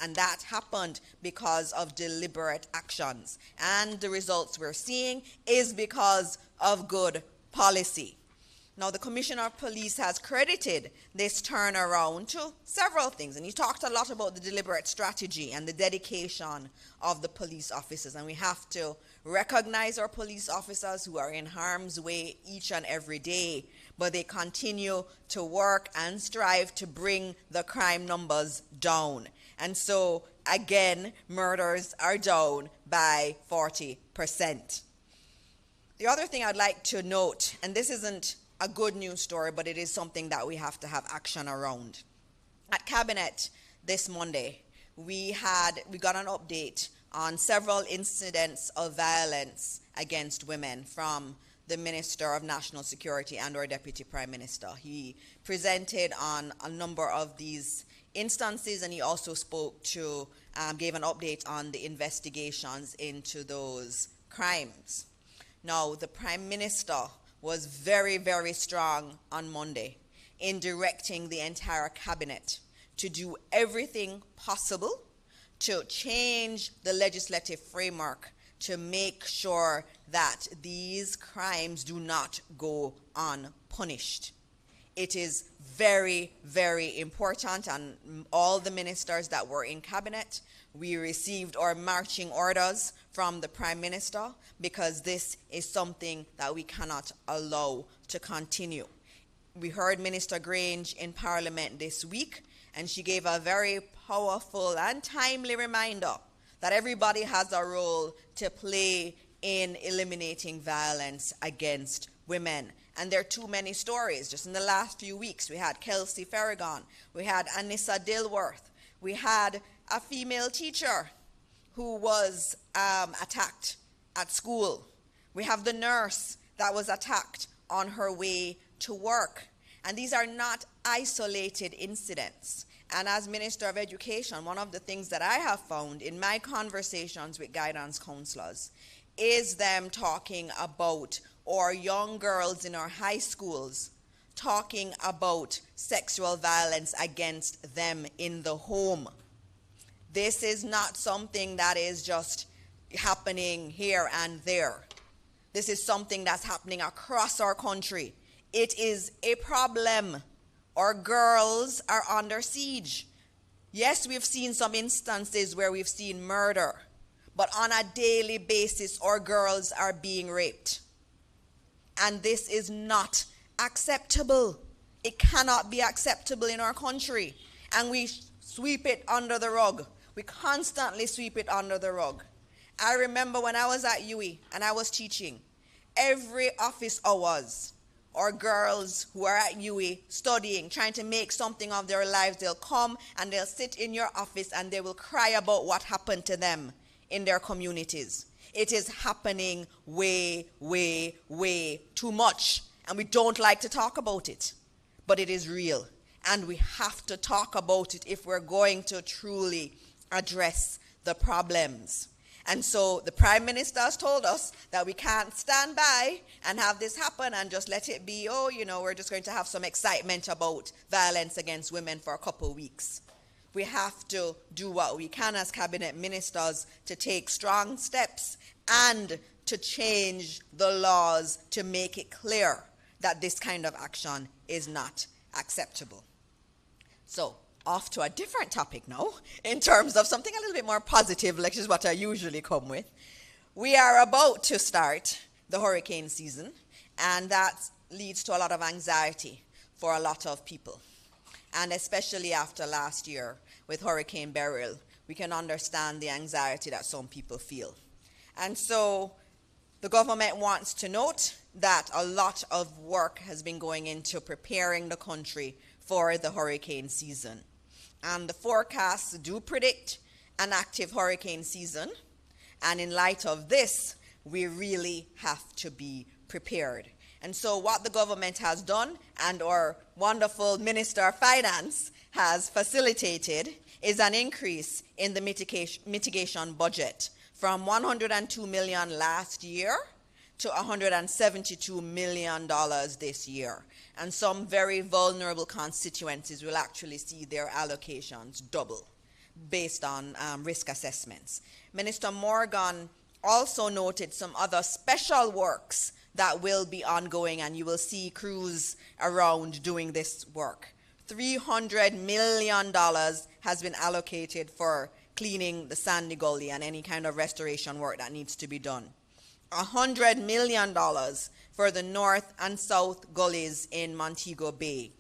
and that happened because of deliberate actions. And the results we're seeing is because of good policy. Now, the Commissioner of Police has credited this turnaround to several things, and he talked a lot about the deliberate strategy and the dedication of the police officers, and we have to recognize our police officers who are in harm's way each and every day, but they continue to work and strive to bring the crime numbers down. And so, again, murders are down by 40%. The other thing I'd like to note, and this isn't a good news story, but it is something that we have to have action around. At Cabinet this Monday, we got an update on several incidents of violence against women from the Minister of National Security and our Deputy Prime Minister. He presented on a number of these instances, and he also gave an update on the investigations into those crimes. Now, the Prime Minister was very, very strong on Monday in directing the entire cabinet to do everything possible to change the legislative framework to make sure that these crimes do not go unpunished. It is very, very important, and all the ministers that were in cabinet, we received our marching orders from the Prime Minister, because this is something that we cannot allow to continue. We heard Minister Grange in Parliament this week, and she gave a very powerful and timely reminder that everybody has a role to play in eliminating violence against women. And there are too many stories. Just in the last few weeks, we had Kelsey Farragon, we had Anissa Dilworth, we had a female teacher who was attacked at school. We have the nurse that was attacked on her way to work. And these are not isolated incidents. And as Minister of Education, one of the things that I have found in my conversations with guidance counselors is them talking about our young girls in our high schools talking about sexual violence against them in the home. This is not something that is just happening here and there. This is something that's happening across our country. It is a problem. Our girls are under siege. Yes, we've seen some instances where we've seen murder, but on a daily basis, our girls are being raped. And this is not acceptable. It cannot be acceptable in our country. And we sweep it under the rug. We constantly sweep it under the rug. I remember when I was at UWI and I was teaching, every office hours, or girls who are at UWI studying, trying to make something of their lives, they'll come and they'll sit in your office and they will cry about what happened to them in their communities. It is happening way, way, way too much. And we don't like to talk about it. But it is real. And we have to talk about it if we're going to truly address the problems. And so the Prime Minister has told us that we can't stand by and have this happen and just let it be, we're just going to have some excitement about violence against women for a couple of weeks. We have to do what we can as cabinet ministers to take strong steps and to change the laws to make it clear that this kind of action is not acceptable. So, off to a different topic now, in terms of something a little bit more positive, which is what I usually come with. We are about to start the hurricane season, and that leads to a lot of anxiety for a lot of people. And especially after last year with Hurricane Beryl, we can understand the anxiety that some people feel. And so the government wants to note that a lot of work has been going into preparing the country for the hurricane season. And the forecasts do predict an active hurricane season. And in light of this, we really have to be prepared. And so what the government has done, and our wonderful Minister of Finance has facilitated, is an increase in the mitigation budget from $102 million last year to $172 million this year. And some very vulnerable constituencies will actually see their allocations double. based on risk assessments. Minister Morgan also noted some other special works that will be ongoing, and you will see crews around doing this work. $300 million has been allocated for cleaning the Sandy Gully and any kind of restoration work that needs to be done. $100 million for the north and south gullies in Montego Bay.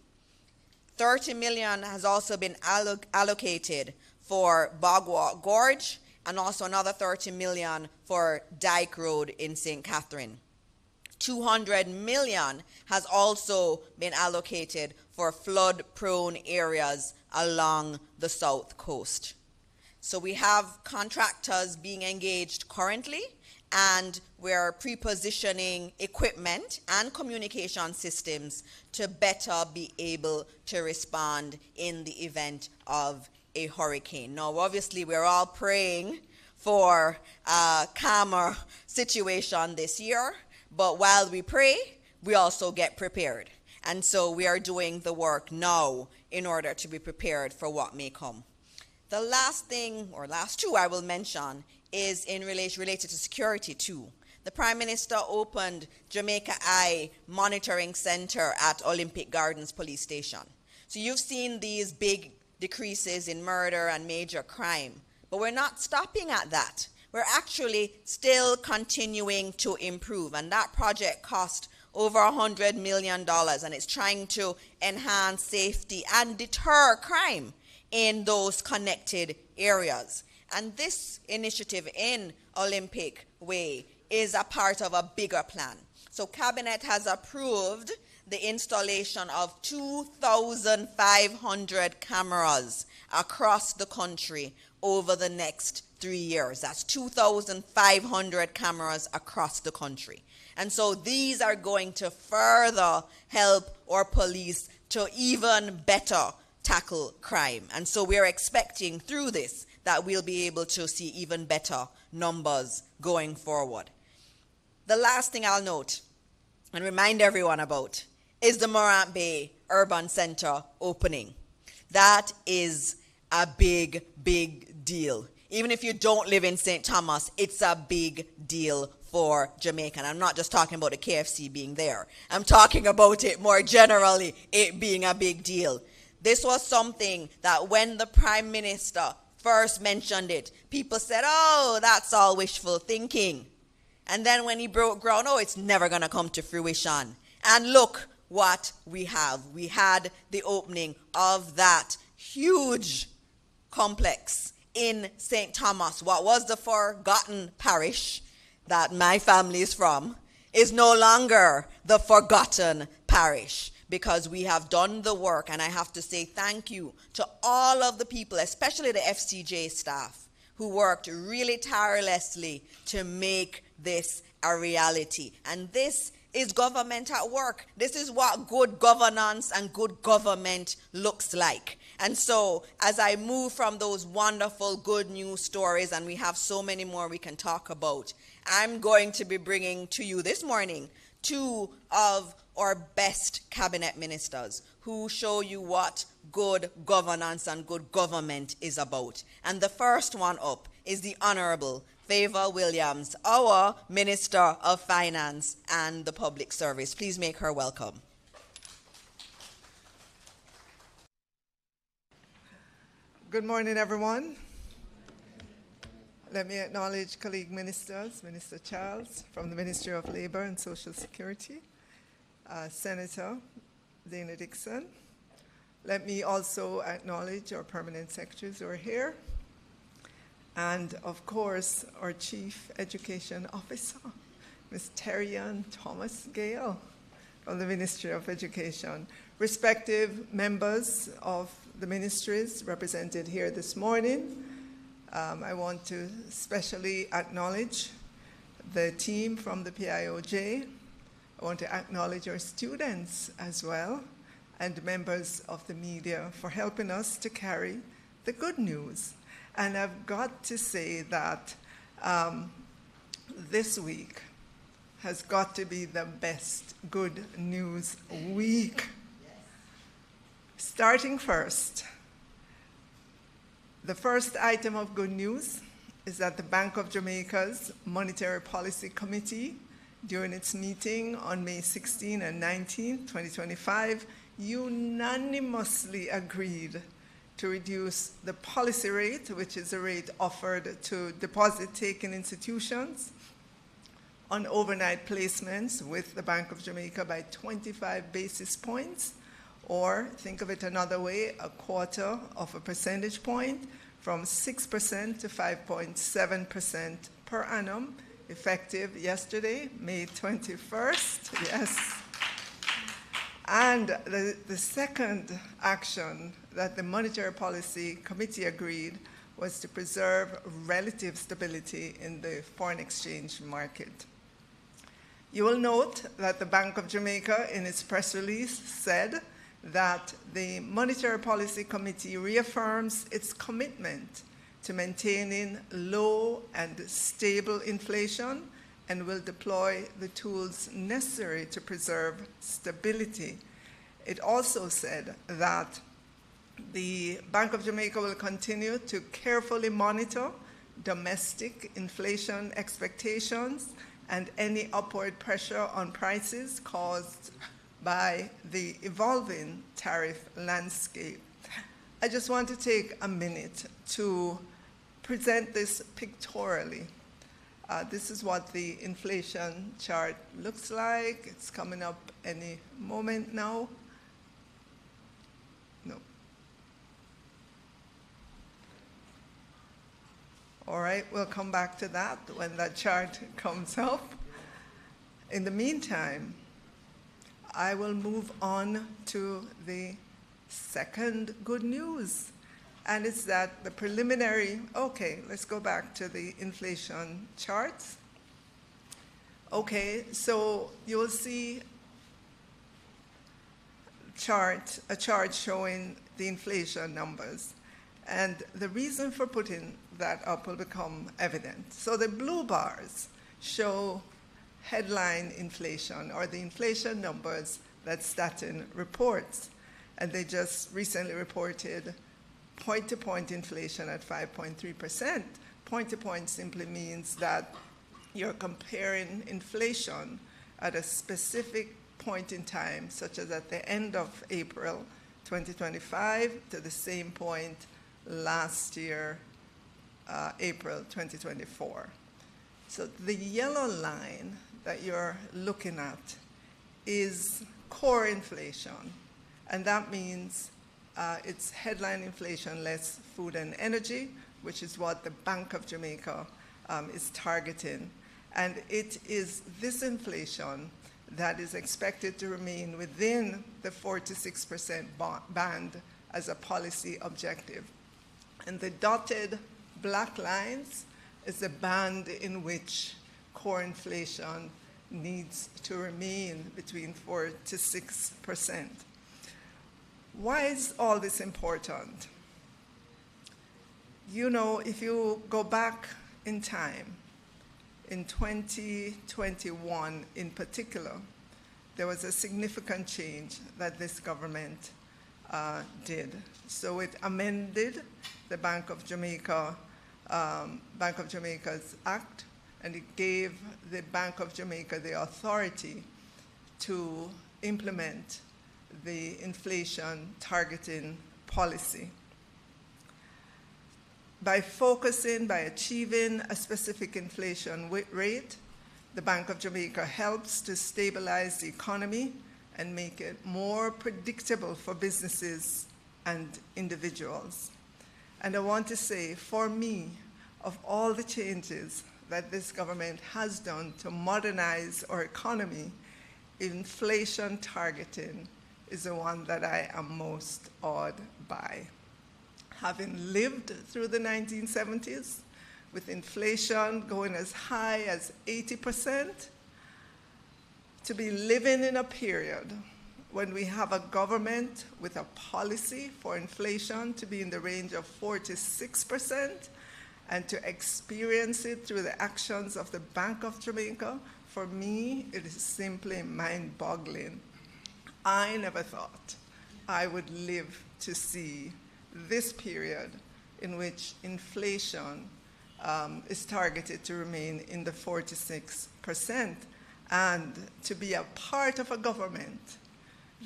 $30 million has also been allocated for Bogwalk Gorge, and also another $30 million for Dyke Road in St. Catherine. $200 million has also been allocated for flood-prone areas along the south coast. So we have contractors being engaged currently, and we're pre-positioning equipment and communication systems to better be able to respond in the event of a hurricane. Now, obviously, we're all praying for a calmer situation this year, but while we pray, we also get prepared. And so we are doing the work now in order to be prepared for what may come. The last thing, or last two I will mention, is related to security too. The Prime Minister opened Jamaica Eye Monitoring Center at Olympic Gardens Police Station. So you've seen these big decreases in murder and major crime, but we're not stopping at that. We're actually still continuing to improve, and that project cost over $100 million, and it's trying to enhance safety and deter crime in those connected areas. And this initiative in Olympic Way is a part of a bigger plan. So Cabinet has approved the installation of 2,500 cameras across the country over the next 3 years. That's 2,500 cameras across the country. And so these are going to further help our police to even better tackle crime. And so we're expecting through this that we'll be able to see even better numbers going forward. The last thing I'll note and remind everyone about is the Morant Bay Urban Center opening. That is a big, big deal. Even if you don't live in St. Thomas, it's a big deal for Jamaica. And I'm not just talking about the KFC being there. I'm talking about it more generally, it being a big deal. This was something that when the Prime Minister first mentioned it, people said, oh, that's all wishful thinking. And then when he broke ground, oh, it's never going to come to fruition. And look what we have. We had the opening of that huge complex in St. Thomas. What was the forgotten parish that my family is from is no longer the forgotten parish, because we have done the work. And I have to say thank you to all of the people, especially the FCJ staff, who worked really tirelessly to make this a reality. And this is government at work. This is what good governance and good government looks like. And so as I move from those wonderful good news stories, and we have so many more we can talk about, I'm going to be bringing to you this morning two of our best cabinet ministers who show you what good governance and good government is about. And the first one up is the Honorable Favour Williams, our Minister of Finance and the Public Service. Please make her welcome. Good morning, everyone. Let me acknowledge colleague ministers, Minister Charles from the Ministry of Labour and Social Security, Senator Dana Dixon. Let me also acknowledge our permanent secretaries who are here, and of course, our Chief Education Officer, Ms. Terry-Ann Thomas Gale from the Ministry of Education, respective members of the ministries represented here this morning. I want to especially acknowledge the team from the PIOJ. I want to acknowledge our students as well, and members of the media for helping us to carry the good news. And I've got to say that this week has got to be the best good news week. Starting first, The first item of good news is that the Bank of Jamaica's Monetary Policy Committee, during its meeting on May 16 and 19, 2025, unanimously agreed to reduce the policy rate, which is a rate offered to deposit-taking institutions on overnight placements with the Bank of Jamaica, by 25 basis points, or think of it another way, a quarter of a percentage point, from 6% to 5.7% per annum, effective yesterday, May 21st, yes. And the second action that the Monetary Policy Committee agreed was to preserve relative stability in the foreign exchange market. You will note that the Bank of Jamaica, in its press release, said that the Monetary Policy Committee reaffirms its commitment to maintaining low and stable inflation and will deploy the tools necessary to preserve stability. It also said that the Bank of Jamaica will continue to carefully monitor domestic inflation expectations and any upward pressure on prices caused by the evolving tariff landscape. I just want to take a minute to present this pictorially. This is what the inflation chart looks like. It's coming up any moment now. No. All right, we'll come back to that when that chart comes up. In the meantime, I will move on to the second good news, and it's that the preliminary, okay, let's go back to the inflation charts. Okay, so you will see a chart showing the inflation numbers, and the reason for putting that up will become evident. So the blue bars show headline inflation, or the inflation numbers that Statin reports. And they just recently reported point-to-point inflation at 5.3%. Point-to-point simply means that you're comparing inflation at a specific point in time, such as at the end of April 2025 to the same point last year, April 2024. So the yellow line that you're looking at is core inflation, and that means it's headline inflation less food and energy, which is what the Bank of Jamaica is targeting. And it is this inflation that is expected to remain within the 4 to 6% band as a policy objective. And the dotted black lines is the band in which core inflation needs to remain between 4 to 6%. Why is all this important? You know, if you go back in time, in 2021 in particular, there was a significant change that this government did. So it amended the Bank of Jamaica's Act, and it gave the Bank of Jamaica the authority to implement the inflation targeting policy. By achieving a specific inflation rate, the Bank of Jamaica helps to stabilize the economy and make it more predictable for businesses and individuals. And I want to say, for me, of all the changes that this government has done to modernize our economy, inflation targeting is the one that I am most awed by. Having lived through the 1970s, with inflation going as high as 80%, to be living in a period when we have a government with a policy for inflation to be in the range of 4 to 6%, and to experience it through the actions of the Bank of Jamaica, for me, it is simply mind-boggling. I never thought I would live to see this period in which inflation is targeted to remain in the 4 to 6%, and to be a part of a government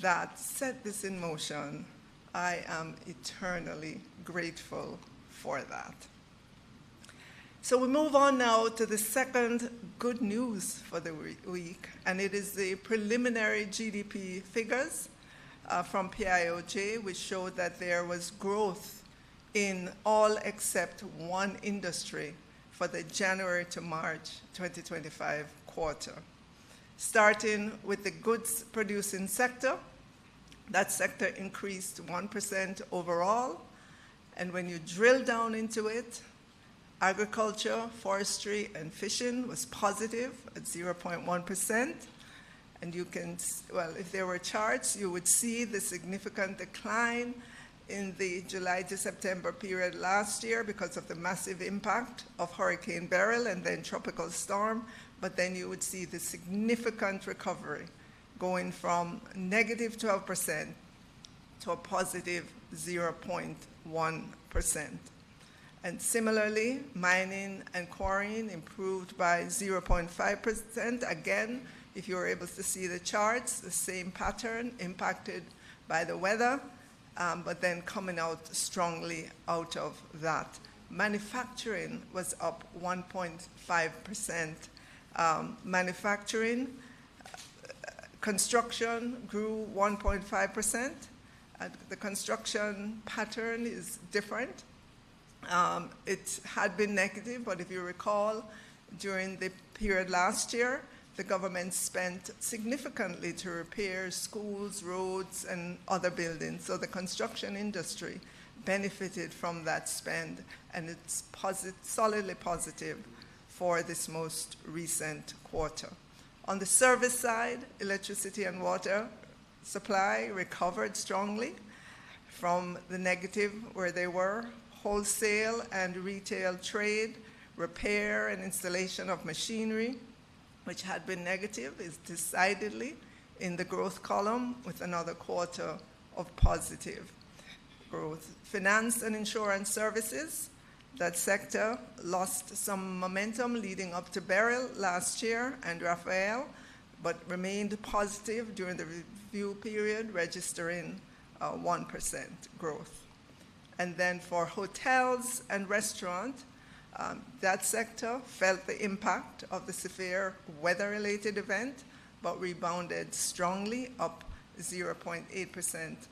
that set this in motion, I am eternally grateful for that. So we move on now to the second good news for the week, and it is the preliminary GDP figures from PIOJ, which showed that there was growth in all except one industry for the January to March 2025 quarter. Starting with the goods producing sector, that sector increased 1% overall, and when you drill down into it, agriculture, forestry, and fishing was positive at 0.1%. And you can, well, if there were charts, you would see the significant decline in the July to September period last year because of the massive impact of Hurricane Beryl and then tropical storm. But then you would see the significant recovery going from negative 12% to a positive 0.1%. And similarly, mining and quarrying improved by 0.5%. Again, if you were able to see the charts, the same pattern impacted by the weather, but then coming out strongly out of that. Manufacturing was up 1.5%. Manufacturing, construction grew 1.5%. The construction pattern is different. It had been negative, but if you recall, during the period last year, the government spent significantly to repair schools, roads, and other buildings. So the construction industry benefited from that spend, and it's solidly positive for this most recent quarter. On the service side, electricity and water supply recovered strongly from the negative where they were. Wholesale and retail trade, repair and installation of machinery, which had been negative, is decidedly in the growth column with another quarter of positive growth. Finance and insurance services, that sector lost some momentum leading up to Beryl last year and Raphael, but remained positive during the review period, registering 1% growth. And then for hotels and restaurants, that sector felt the impact of the severe weather-related event, but rebounded strongly, up 0.8%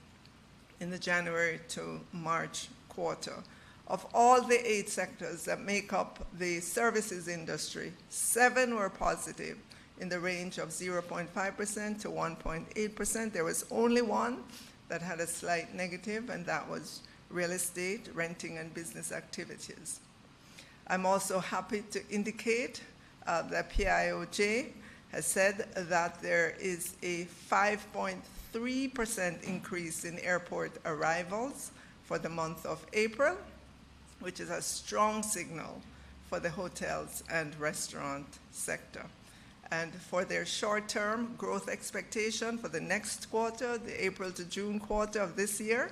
in the January to March quarter. Of all the 8 sectors that make up the services industry, 7 were positive in the range of 0.5% to 1.8%. There was only one that had a slight negative, and that was real estate, renting, and business activities. I'm also happy to indicate that PIOJ has said that there is a 5.3% increase in airport arrivals for the month of April, which is a strong signal for the hotels and restaurant sector. And for their short-term growth expectation for the next quarter, the April to June quarter of this year,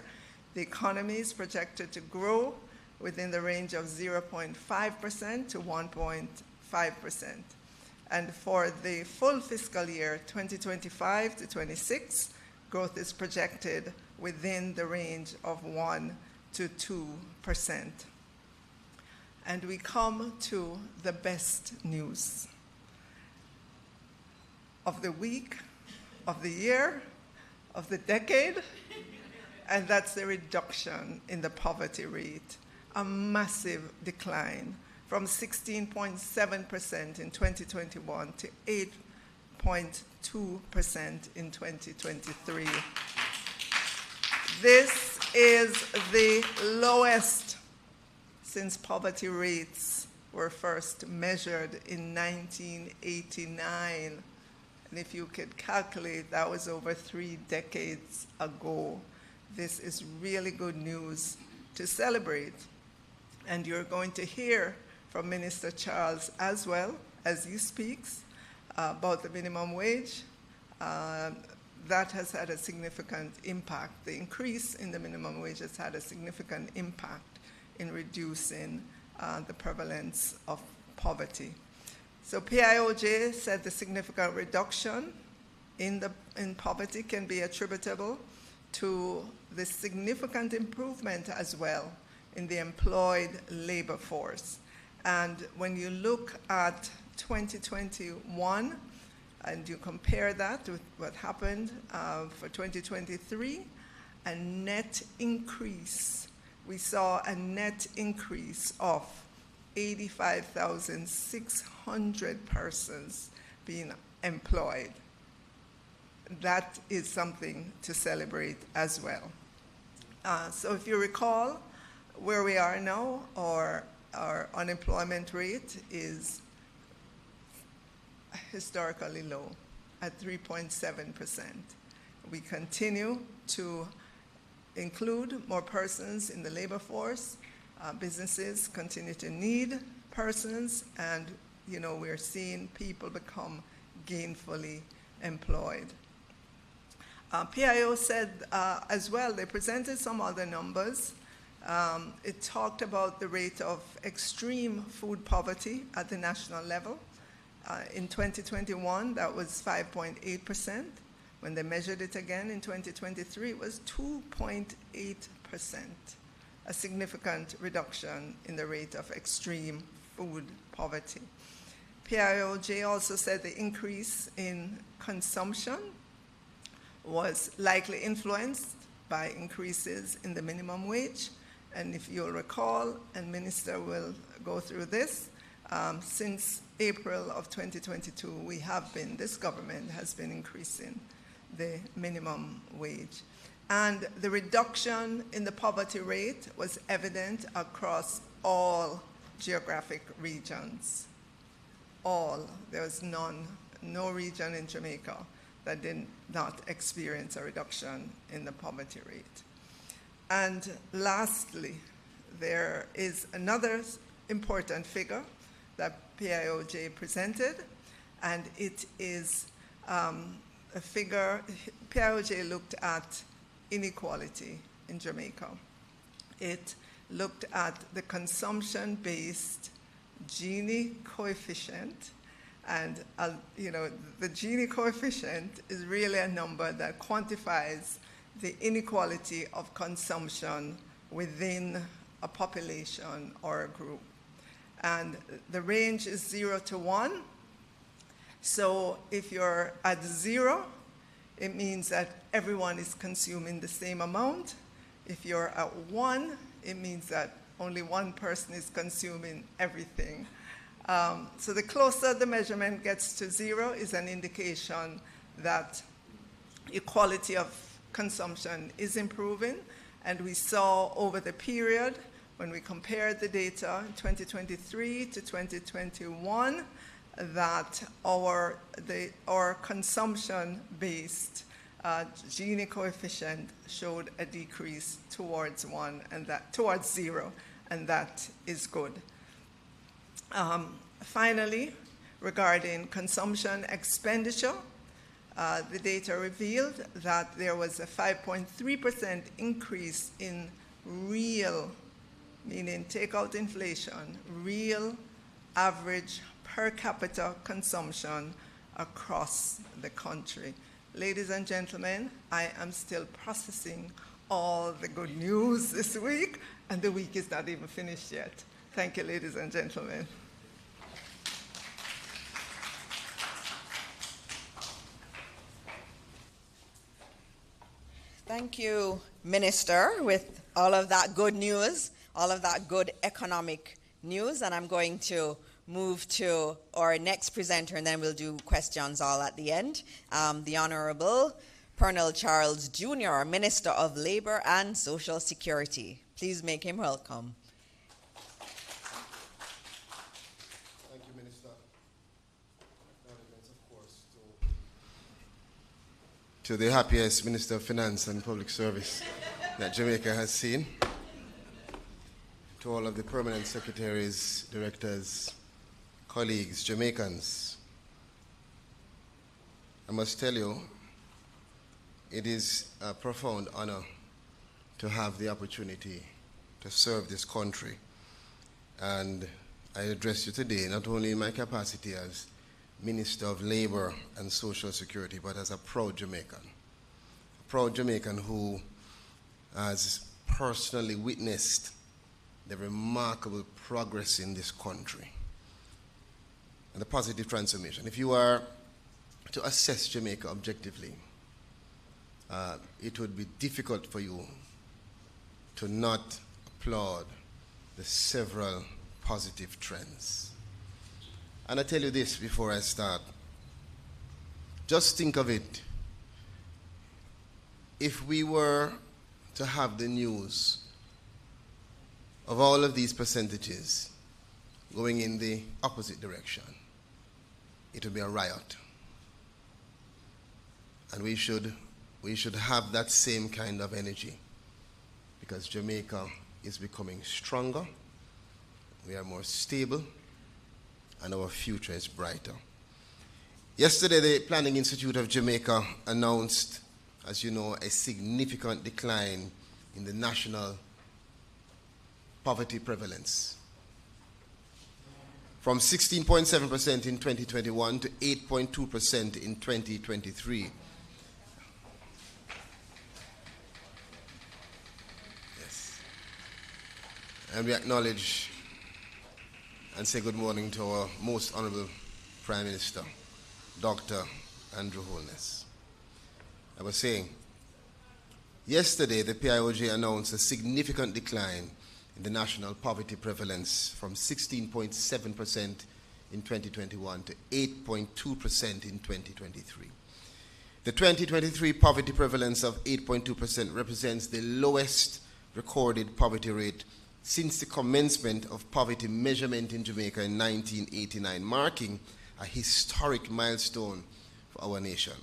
the economy is projected to grow within the range of 0.5% to 1.5%. And for the full fiscal year 2025 to 26, growth is projected within the range of 1 to 2%. And we come to the best news of the week, of the year, of the decade, and that's the reduction in the poverty rate, a massive decline from 16.7% in 2021 to 8.2% in 2023. This is the lowest since poverty rates were first measured in 1989. And if you could calculate, that was over 3 decades ago. This is really good news to celebrate. And you're going to hear from Minister Charles as well as he speaks about the minimum wage. That has had a significant impact. The increase in the minimum wage has had a significant impact in reducing the prevalence of poverty. So PIOJ said the significant reduction in poverty can be attributable to the significant improvement as well in the employed labor force. And when you look at 2021 and you compare that with what happened for 2023, a net increase, we saw a net increase of 85,600 persons being employed. That is something to celebrate as well. So if you recall, where we are now, our unemployment rate is historically low at 3.7%. We continue to include more persons in the labor force. Businesses continue to need persons, and we're seeing people become gainfully employed. PIO said as well, they presented some other numbers. It talked about the rate of extreme food poverty at the national level. In 2021, that was 5.8%. When they measured it again in 2023, it was 2.8%, a significant reduction in the rate of extreme food poverty. PIOJ also said the increase in consumption was likely influenced by increases in the minimum wage. And if you'll recall, and Minister will go through this, since April of 2022, this government has been increasing the minimum wage. And the reduction in the poverty rate was evident across all geographic regions. All. There was no region in Jamaica that did not experience a reduction in the poverty rate. And lastly, there is another important figure that PIOJ presented, and it is a figure. PIOJ looked at inequality in Jamaica. It looked at the consumption-based Gini coefficient, and the Gini coefficient is really a number that quantifies the inequality of consumption within a population or a group. And the range is 0 to 1. So if you're at 0, it means that everyone is consuming the same amount. If you're at 1, it means that only one person is consuming everything. So the closer the measurement gets to 0 is an indication that equality of consumption is improving. And we saw over the period, when we compared the data in 2023 to 2021, that our consumption-based Gini coefficient showed a decrease towards 0, and that is good. Finally, regarding consumption expenditure, the data revealed that there was a 5.3% increase in real, meaning take out inflation, real average per capita consumption across the country. Ladies and gentlemen, I am still processing all the good news this week, and the week is not even finished yet. Thank you, ladies and gentlemen. Thank you, Minister, with all of that good news, all of that good economic news. And I'm going to move to our next presenter, and then we'll do questions all at the end. The Honorable Pernell Charles Jr., Minister of Labor and Social Security. Please make him welcome. Thank you, Minister. Acknowledgements, of course, to the happiest Minister of Finance and Public Service that Jamaica has seen. To all of the permanent secretaries, directors, colleagues, Jamaicans, I must tell you, it is a profound honor to have the opportunity to serve this country. And I address you today not only in my capacity as Minister of Labor and Social Security, but as a proud Jamaican. A proud Jamaican who has personally witnessed the remarkable progress in this country and the positive transformation. If you are to assess Jamaica objectively, it would be difficult for you to not applaud the several positive trends. And I tell you this before I start. Just think of it. If we were to have the news of all of these percentages going in the opposite direction, it would be a riot. And we should have that same kind of energy, because Jamaica is becoming stronger, we are more stable, and our future is brighter. Yesterday, the Planning Institute of Jamaica announced, as you know, a significant decline in the national poverty prevalence, from 16.7% in 2021 to 8.2% in 2023. Yes. And we acknowledge and say good morning to our most honorable Prime Minister, Dr. Andrew Holness. I was saying, yesterday the PIOJ announced a significant decline in the national poverty prevalence from 16.7% in 2021 to 8.2% in 2023. The 2023 poverty prevalence of 8.2% represents the lowest recorded poverty rate since the commencement of poverty measurement in Jamaica in 1989, marking a historic milestone for our nation.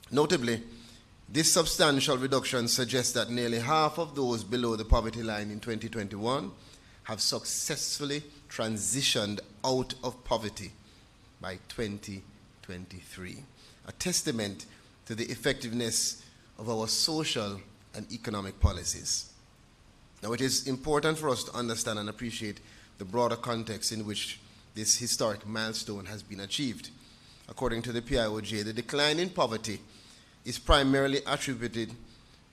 Notably, this substantial reduction suggests that nearly half of those below the poverty line in 2021 have successfully transitioned out of poverty by 2023, a testament to the effectiveness of our social and economic policies. Now, it is important for us to understand and appreciate the broader context in which this historic milestone has been achieved. According to the PIOJ, the decline in poverty is primarily attributed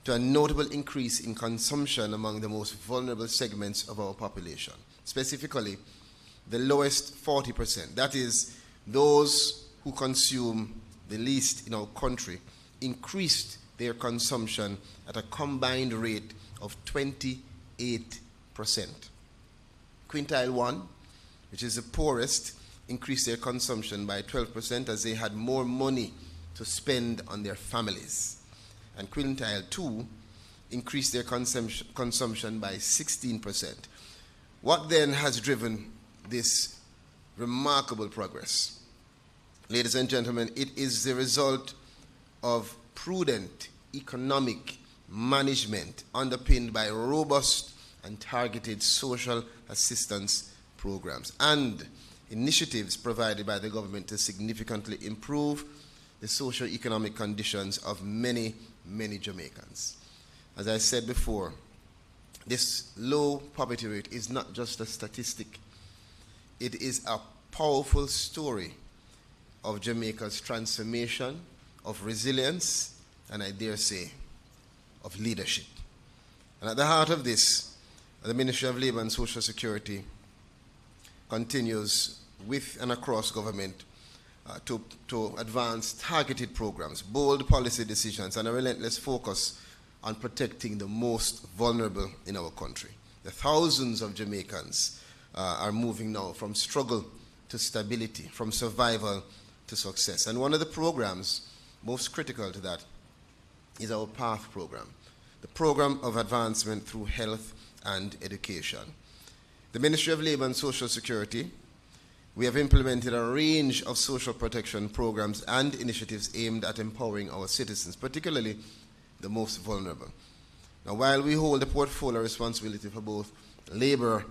to a notable increase in consumption among the most vulnerable segments of our population, specifically the lowest 40%. That is, those who consume the least in our country increased their consumption at a combined rate of 28%. Quintile 1, which is the poorest, increased their consumption by 12% as they had more money to spend on their families. And quintile 2 increased their consumption by 16%. What then has driven this remarkable progress? Ladies and gentlemen, it is the result of prudent economic management underpinned by robust and targeted social assistance programs and initiatives provided by the government to significantly improve the socio-economic conditions of many, many Jamaicans. As I said before, this low poverty rate is not just a statistic. It is a powerful story of Jamaica's transformation, of resilience, and I dare say, of leadership. And at the heart of this, the Ministry of Labor and Social Security continues with and across government to advance targeted programs, bold policy decisions, and a relentless focus on protecting the most vulnerable in our country. The thousands of Jamaicans are moving now from struggle to stability, from survival to success. And one of the programs most critical to that is our PATH program, the program of advancement through health and education. The Ministry of Labor and Social Security, we have implemented a range of social protection programs and initiatives aimed at empowering our citizens, particularly the most vulnerable. Now, while we hold a portfolio responsibility for both labor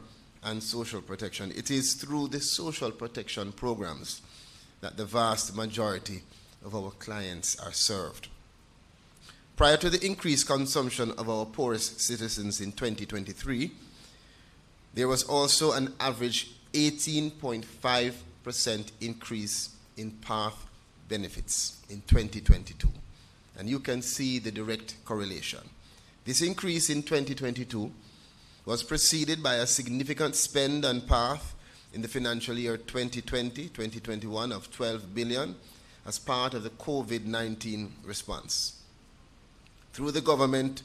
and social protection, it is through the social protection programs that the vast majority of our clients are served. prior to the increased consumption of our poorest citizens in 2023, there was also an average 18.5% increase in PATH benefits in 2022. And you can see the direct correlation. This increase in 2022 was preceded by a significant spend on PATH in the financial year 2020-2021 of $12 billion as part of the COVID-19 response. Through the government,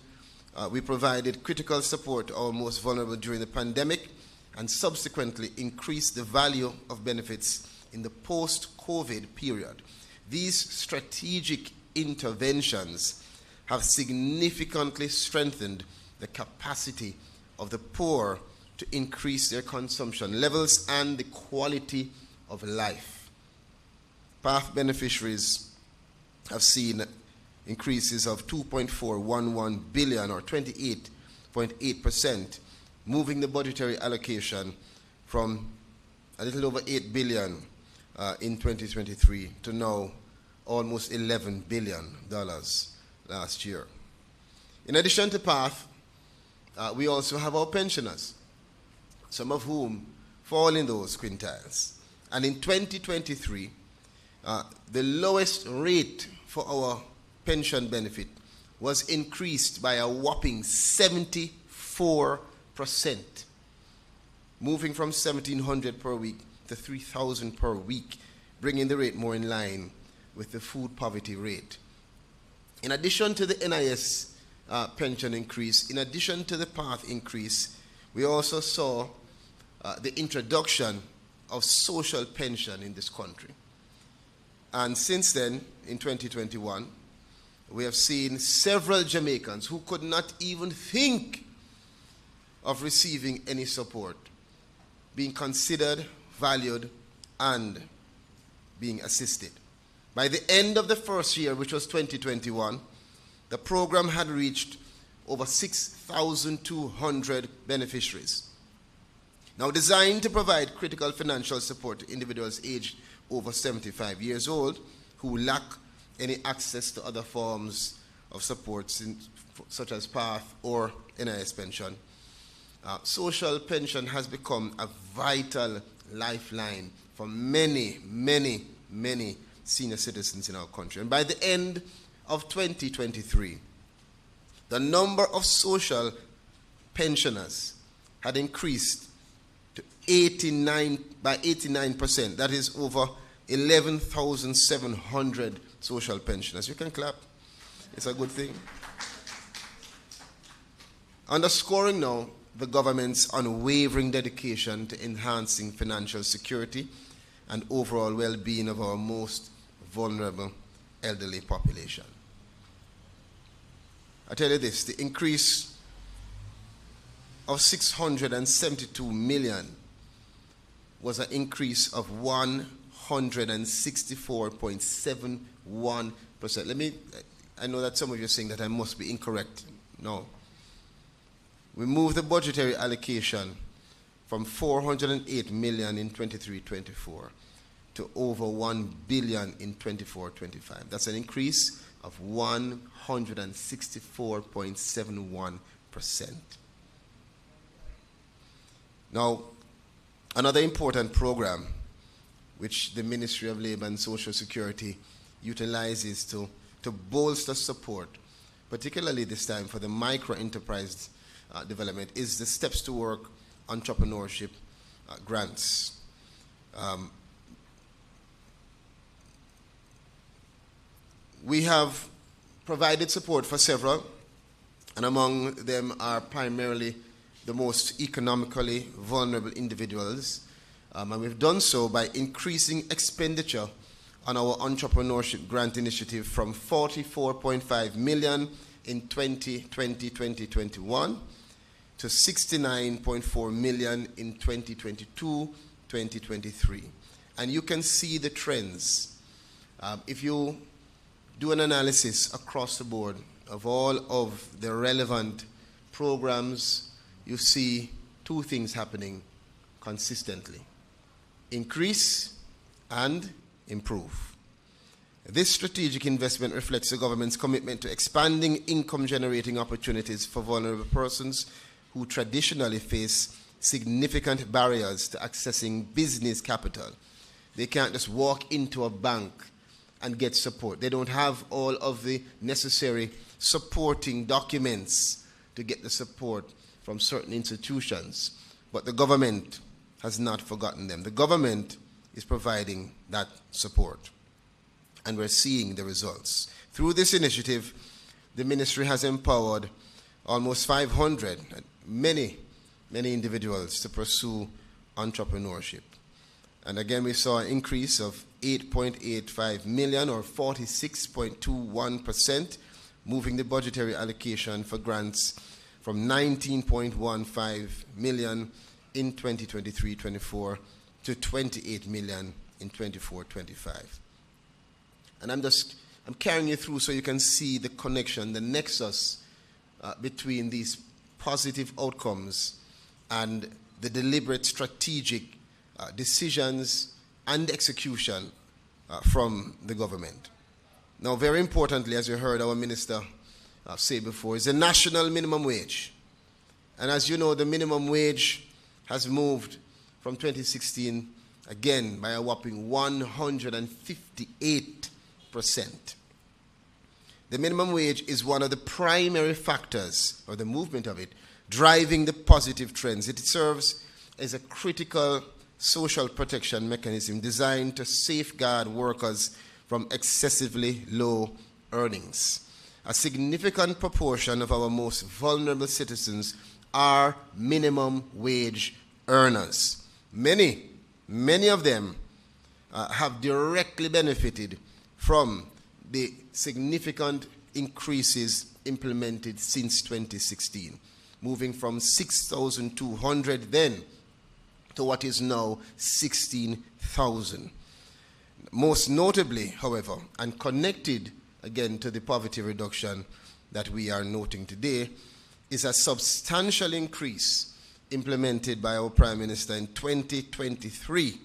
we provided critical support to our most vulnerable during the pandemic and subsequently increased the value of benefits in the post-COVID period. These strategic interventions have significantly strengthened the capacity of the poor to increase their consumption levels and the quality of life. PATH beneficiaries have seen increases of 2.411 billion or 28.8%, moving the budgetary allocation from a little over 8 billion in 2023 to now almost $11 billion last year. In addition to PATH, we also have our pensioners, some of whom fall in those quintiles. And in 2023, the lowest rate for our pension benefit was increased by a whopping 74%, moving from $1,700 per week to $3,000 per week, bringing the rate more in line with the food poverty rate. In addition to the NIS pension increase, in addition to the PATH increase, we also saw the introduction of social pension in this country. And since then, in 2021, we have seen several Jamaicans who could not even think of receiving any support being considered, valued, and being assisted. By the end of the first year, which was 2021, the program had reached over 6,200 beneficiaries. Now, designed to provide critical financial support to individuals aged over 75 years old who lack any access to other forms of support, such as PATH or NIS pension, social pension has become a vital lifeline for many, many, many senior citizens in our country. And by the end of 2023, the number of social pensioners had increased to 89%. That is over 11,700 social pensioners. You can clap. It's a good thing. Underscoring now the government's unwavering dedication to enhancing financial security and overall well-being of our most vulnerable elderly population. I tell you this, the increase of 672 million was an increase of 164.71%. I know that some of you are saying that I must be incorrect. No. We moved the budgetary allocation from 408 million in 23-24 to over 1 billion in 24-25. That's an increase of 164.71%. Now, another important program which the Ministry of Labor and Social Security utilizes to bolster support, particularly this time for the micro-enterprise development, is the Steps to Work entrepreneurship grants. We have provided support for several, and among them are primarily the most economically vulnerable individuals. And we've done so by increasing expenditure on our entrepreneurship grant initiative from 44.5 million in 2020-2021 to 69.4 million in 2022-2023. And you can see the trends. If you do an analysis across the board of all of the relevant programs, you see two things happening consistently: increase and improve. This strategic investment reflects the government's commitment to expanding income-generating opportunities for vulnerable persons who traditionally face significant barriers to accessing business capital. They can't just walk into a bank and get support. They don't have all of the necessary supporting documents to get the support from certain institutions. But the government has not forgotten them. The government is providing that support, and we're seeing the results. Through this initiative, the ministry has empowered almost 500, many individuals to pursue entrepreneurship. And again, we saw an increase of 8.85 million, or 46.21%, moving the budgetary allocation for grants from 19.15 million in 2023-24 to 28 million in 24-25. And I'm carrying you through so you can see the connection, the nexus between these positive outcomes and the deliberate strategic decisions and execution from the government. Now, very importantly, as you heard our minister say before, is the national minimum wage. And as you know, the minimum wage has moved from 2016 again by a whopping 158%. The minimum wage is one of the primary factors, or the movement of it, driving the positive trends. It serves as a critical social protection mechanism designed to safeguard workers from excessively low earnings. A significant proportion of our most vulnerable citizens are minimum wage earners. Many of them have directly benefited from the significant increases implemented since 2016, moving from 6,200 then to what is now 16,000. Most notably, however, and connected again to the poverty reduction that we are noting today, is a substantial increase implemented by our Prime Minister in 2023,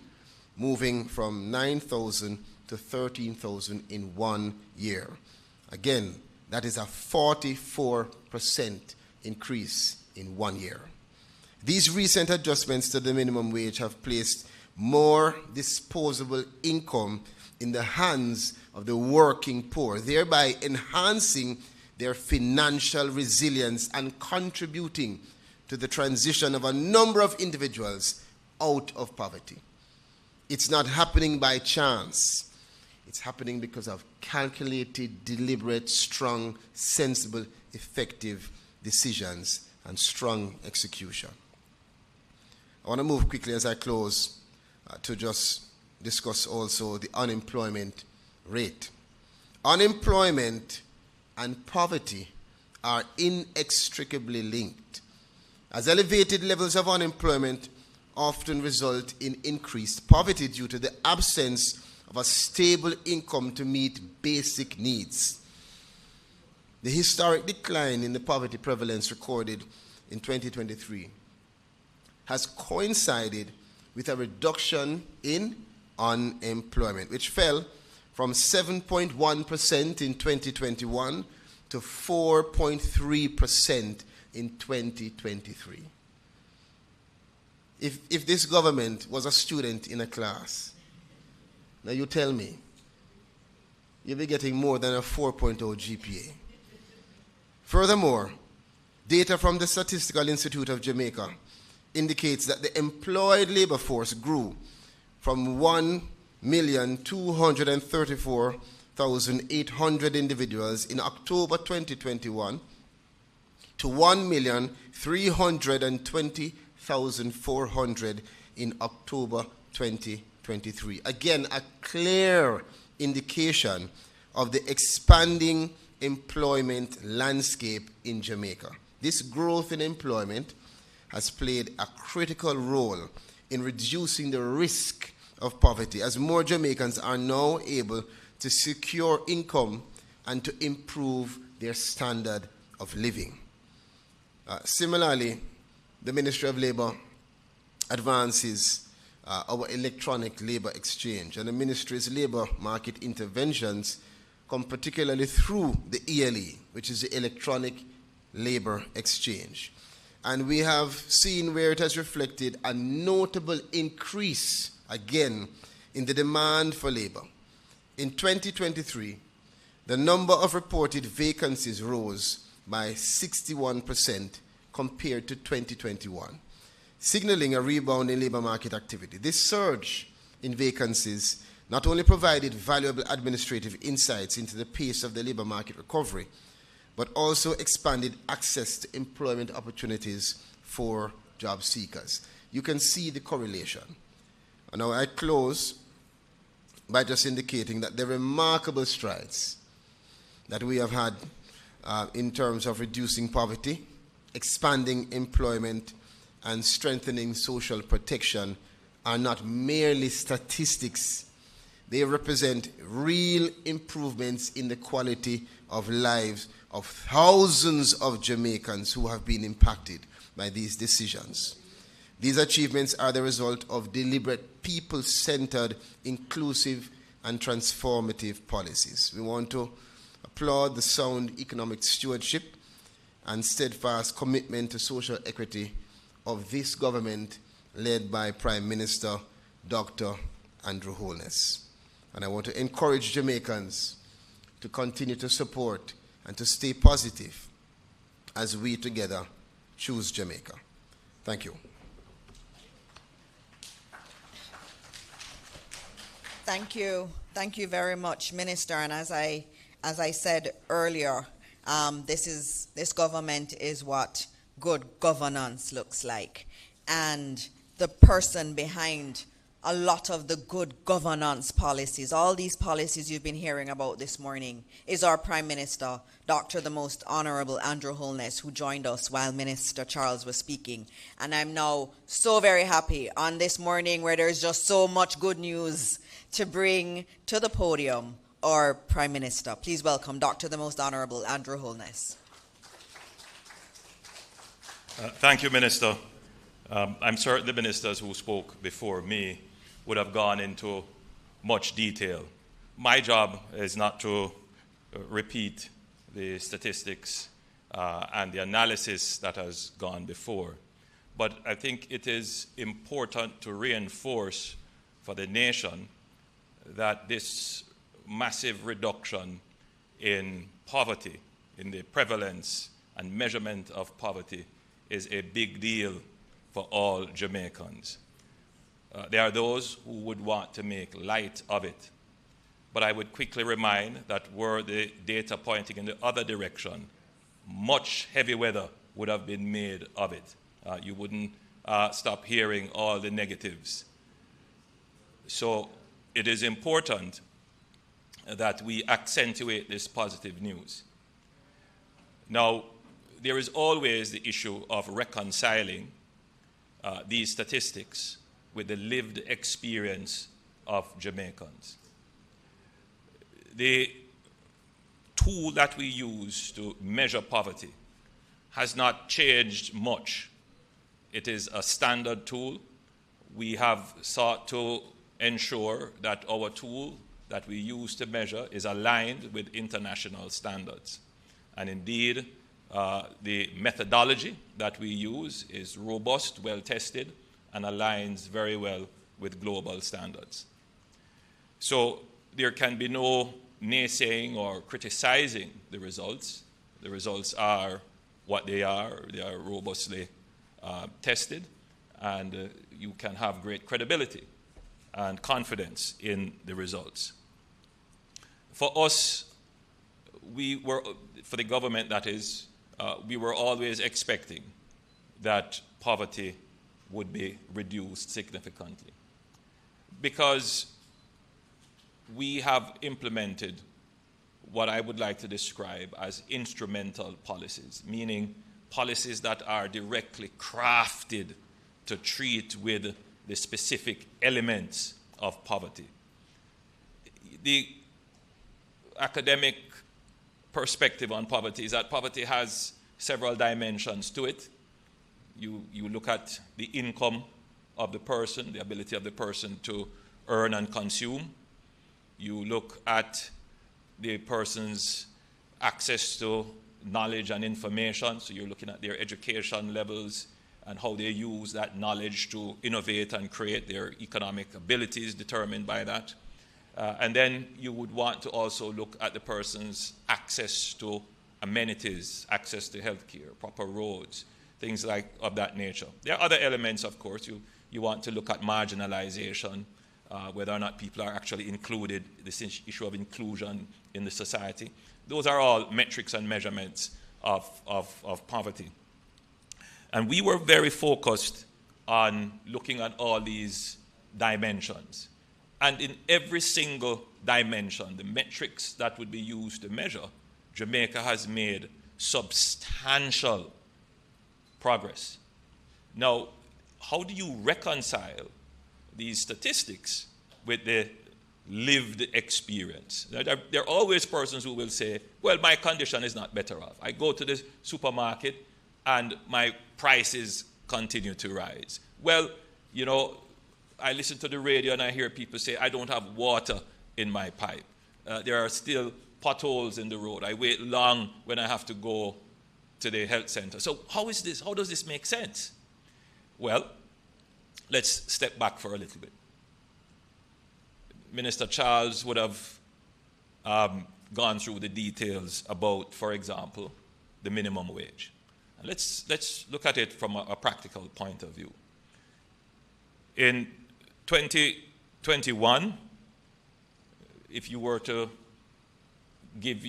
moving from 9,000 to 13,000 in 1 year. Again, that is a 44% increase in 1 year. These recent adjustments to the minimum wage have placed more disposable income in the hands of the working poor, thereby enhancing their financial resilience and contributing to the transition of a number of individuals out of poverty. It's not happening by chance. It's happening because of calculated, deliberate, strong, sensible, effective decisions and strong execution. I want to move quickly as I close to just discuss also the unemployment rate. Unemployment and poverty are inextricably linked, as elevated levels of unemployment often result in increased poverty due to the absence of a stable income to meet basic needs. The historic decline in the poverty prevalence recorded in 2023 has coincided with a reduction in unemployment, which fell from 7.1% in 2021 to 4.3% in 2023. If this government was a student in a class, now you tell me, you'll be getting more than a 4.0 GPA. Furthermore, data from the Statistical Institute of Jamaica indicates that the employed labor force grew from 1,234,800 individuals in October 2021 to 1,320,400 in October 2023. Again, a clear indication of the expanding employment landscape in Jamaica. This growth in employment has played a critical role in reducing the risk of poverty, as more Jamaicans are now able to secure income and to improve their standard of living. Similarly, the Ministry of Labour advances our electronic labor exchange. And the ministry's labor market interventions come particularly through the ELE, which is the electronic labor exchange. And we have seen where it has reflected a notable increase, again, in the demand for labor. In 2023, the number of reported vacancies rose by 61% compared to 2021, signaling a rebound in labor market activity. This surge in vacancies not only provided valuable administrative insights into the pace of the labor market recovery, but also expanded access to employment opportunities for job seekers. You can see the correlation. Now I close by just indicating that the remarkable strides that we have had in terms of reducing poverty, expanding employment, and strengthening social protection are not merely statistics. They represent real improvements in the quality of lives of thousands of Jamaicans who have been impacted by these decisions. These achievements are the result of deliberate, people-centered, inclusive, and transformative policies. We want to applaud the sound economic stewardship and steadfast commitment to social equity of this government led by Prime Minister Dr. Andrew Holness. And I want to encourage Jamaicans to continue to support and to stay positive as we together choose Jamaica. Thank you. Thank you. Thank you very much, Minister. And as I said earlier, this government is what good governance looks like. And the person behind a lot of the good governance policies, all these policies you've been hearing about this morning, is our Prime Minister, Dr. the Most Honorable Andrew Holness, who joined us while Minister Charles was speaking. And I'm now so very happy on this morning where there's just so much good news to bring to the podium our Prime Minister. Please welcome Dr. the Most Honorable Andrew Holness. Thank you, Minister. I'm certain the ministers who spoke before me would have gone into much detail. My job is not to repeat the statistics and the analysis that has gone before, but I think it is important to reinforce for the nation that this massive reduction in poverty, in the prevalence and measurement of poverty, is a big deal for all Jamaicans. There are those who would want to make light of it, but I would quickly remind that were the data pointing in the other direction, much heavy weather would have been made of it. You wouldn't stop hearing all the negatives. So it is important that we accentuate this positive news. Now, there is always the issue of reconciling these statistics with the lived experience of Jamaicans. The tool that we use to measure poverty has not changed much. It is a standard tool. We have sought to ensure that our tool that we use to measure is aligned with international standards. And indeed, the methodology that we use is robust, well-tested, and aligns very well with global standards. So there can be no naysaying or criticizing the results. The results are what they are. They are robustly tested, and you can have great credibility and confidence in the results. For us, for the government that is, we were always expecting that poverty would be reduced significantly, because we have implemented what I would like to describe as instrumental policies, meaning policies that are directly crafted to treat with the specific elements of poverty. The academic perspective on poverty is that poverty has several dimensions to it. You look at the income of the person, the ability of the person to earn and consume. You look at the person's access to knowledge and information, so you're looking at their education levels and how they use that knowledge to innovate and create their economic abilities determined by that. And then you would want to also look at the person's access to amenities, access to healthcare, proper roads, things like of that nature. There are other elements, of course. You want to look at marginalization, whether or not people are actually included, this issue of inclusion in the society. Those are all metrics and measurements of poverty. And we were very focused on looking at all these dimensions. And in every single dimension, the metrics that would be used to measure, Jamaica has made substantial progress. Now, how do you reconcile these statistics with the lived experience? There are always persons who will say, well, my condition is not better off. I go to the supermarket and my prices continue to rise. Well, you know, I listen to the radio and I hear people say, I don't have water in my pipe. There are still potholes in the road. I wait long when I have to go to the health center. So how is this? How does this make sense? Well, let's step back for a little bit. Minister Charles would have gone through the details about, for example, the minimum wage. And let's look at it from a practical point of view. In 2021, if you were to give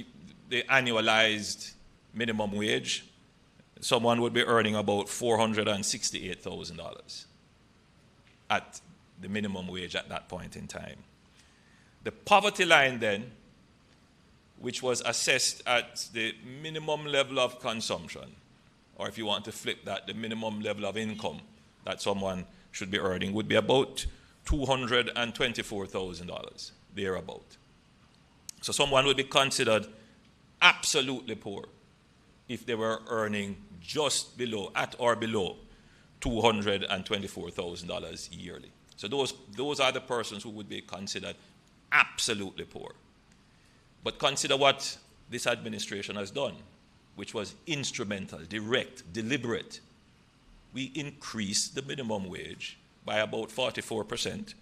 the annualized minimum wage, someone would be earning about $468,000 at the minimum wage at that point in time. The poverty line then, which was assessed at the minimum level of consumption, or if you want to flip that, the minimum level of income that someone should be earning, would be about $224,000, thereabout. So someone would be considered absolutely poor if they were earning just below, at or below, $224,000 yearly. So those are the persons who would be considered absolutely poor. But consider what this administration has done, which was instrumental, direct, deliberate. We increased the minimum wage by about 44%.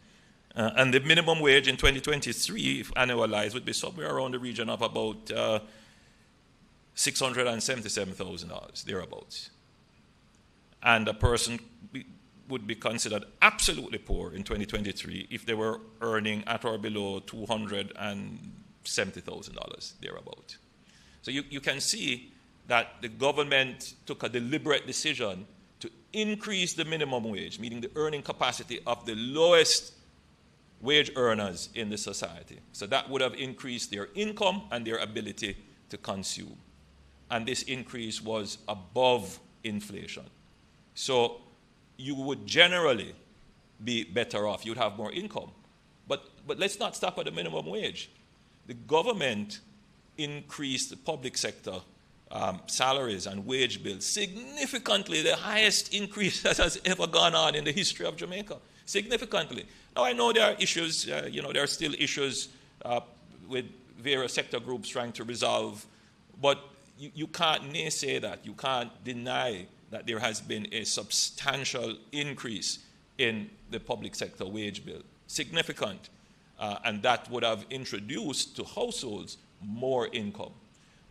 And the minimum wage in 2023, if annualized, would be somewhere around the region of about $677,000, thereabouts. And a person would be considered absolutely poor in 2023 if they were earning at or below $270,000, thereabouts. So you can see that the government took a deliberate decision to increase the minimum wage, meaning the earning capacity of the lowest wage earners in the society. So that would have increased their income and their ability to consume. And this increase was above inflation. So you would generally be better off. You'd have more income. But let's not stop at the minimum wage. The government increased the public sector salaries and wage bills significantly, the highest increase that has ever gone on in the history of Jamaica. Significantly. Now, I know there are issues, there are still issues with various sector groups trying to resolve, but you can't naysay that. You can't deny that there has been a substantial increase in the public sector wage bill. Significant. And that would have introduced to households more income.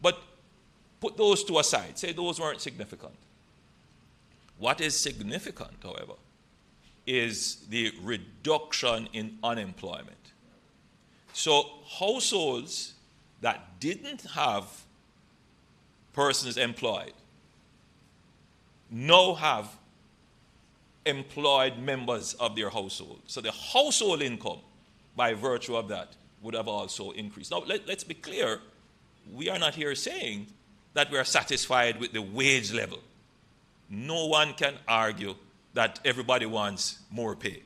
But put those two aside. Say those weren't significant. What is significant, however, is the reduction in unemployment. So households that didn't have persons employed now have employed members of their household. So the household income, by virtue of that, would have also increased. Now, let's be clear. We are not here saying that we are satisfied with the wage level. No one can argue that everybody wants more pay.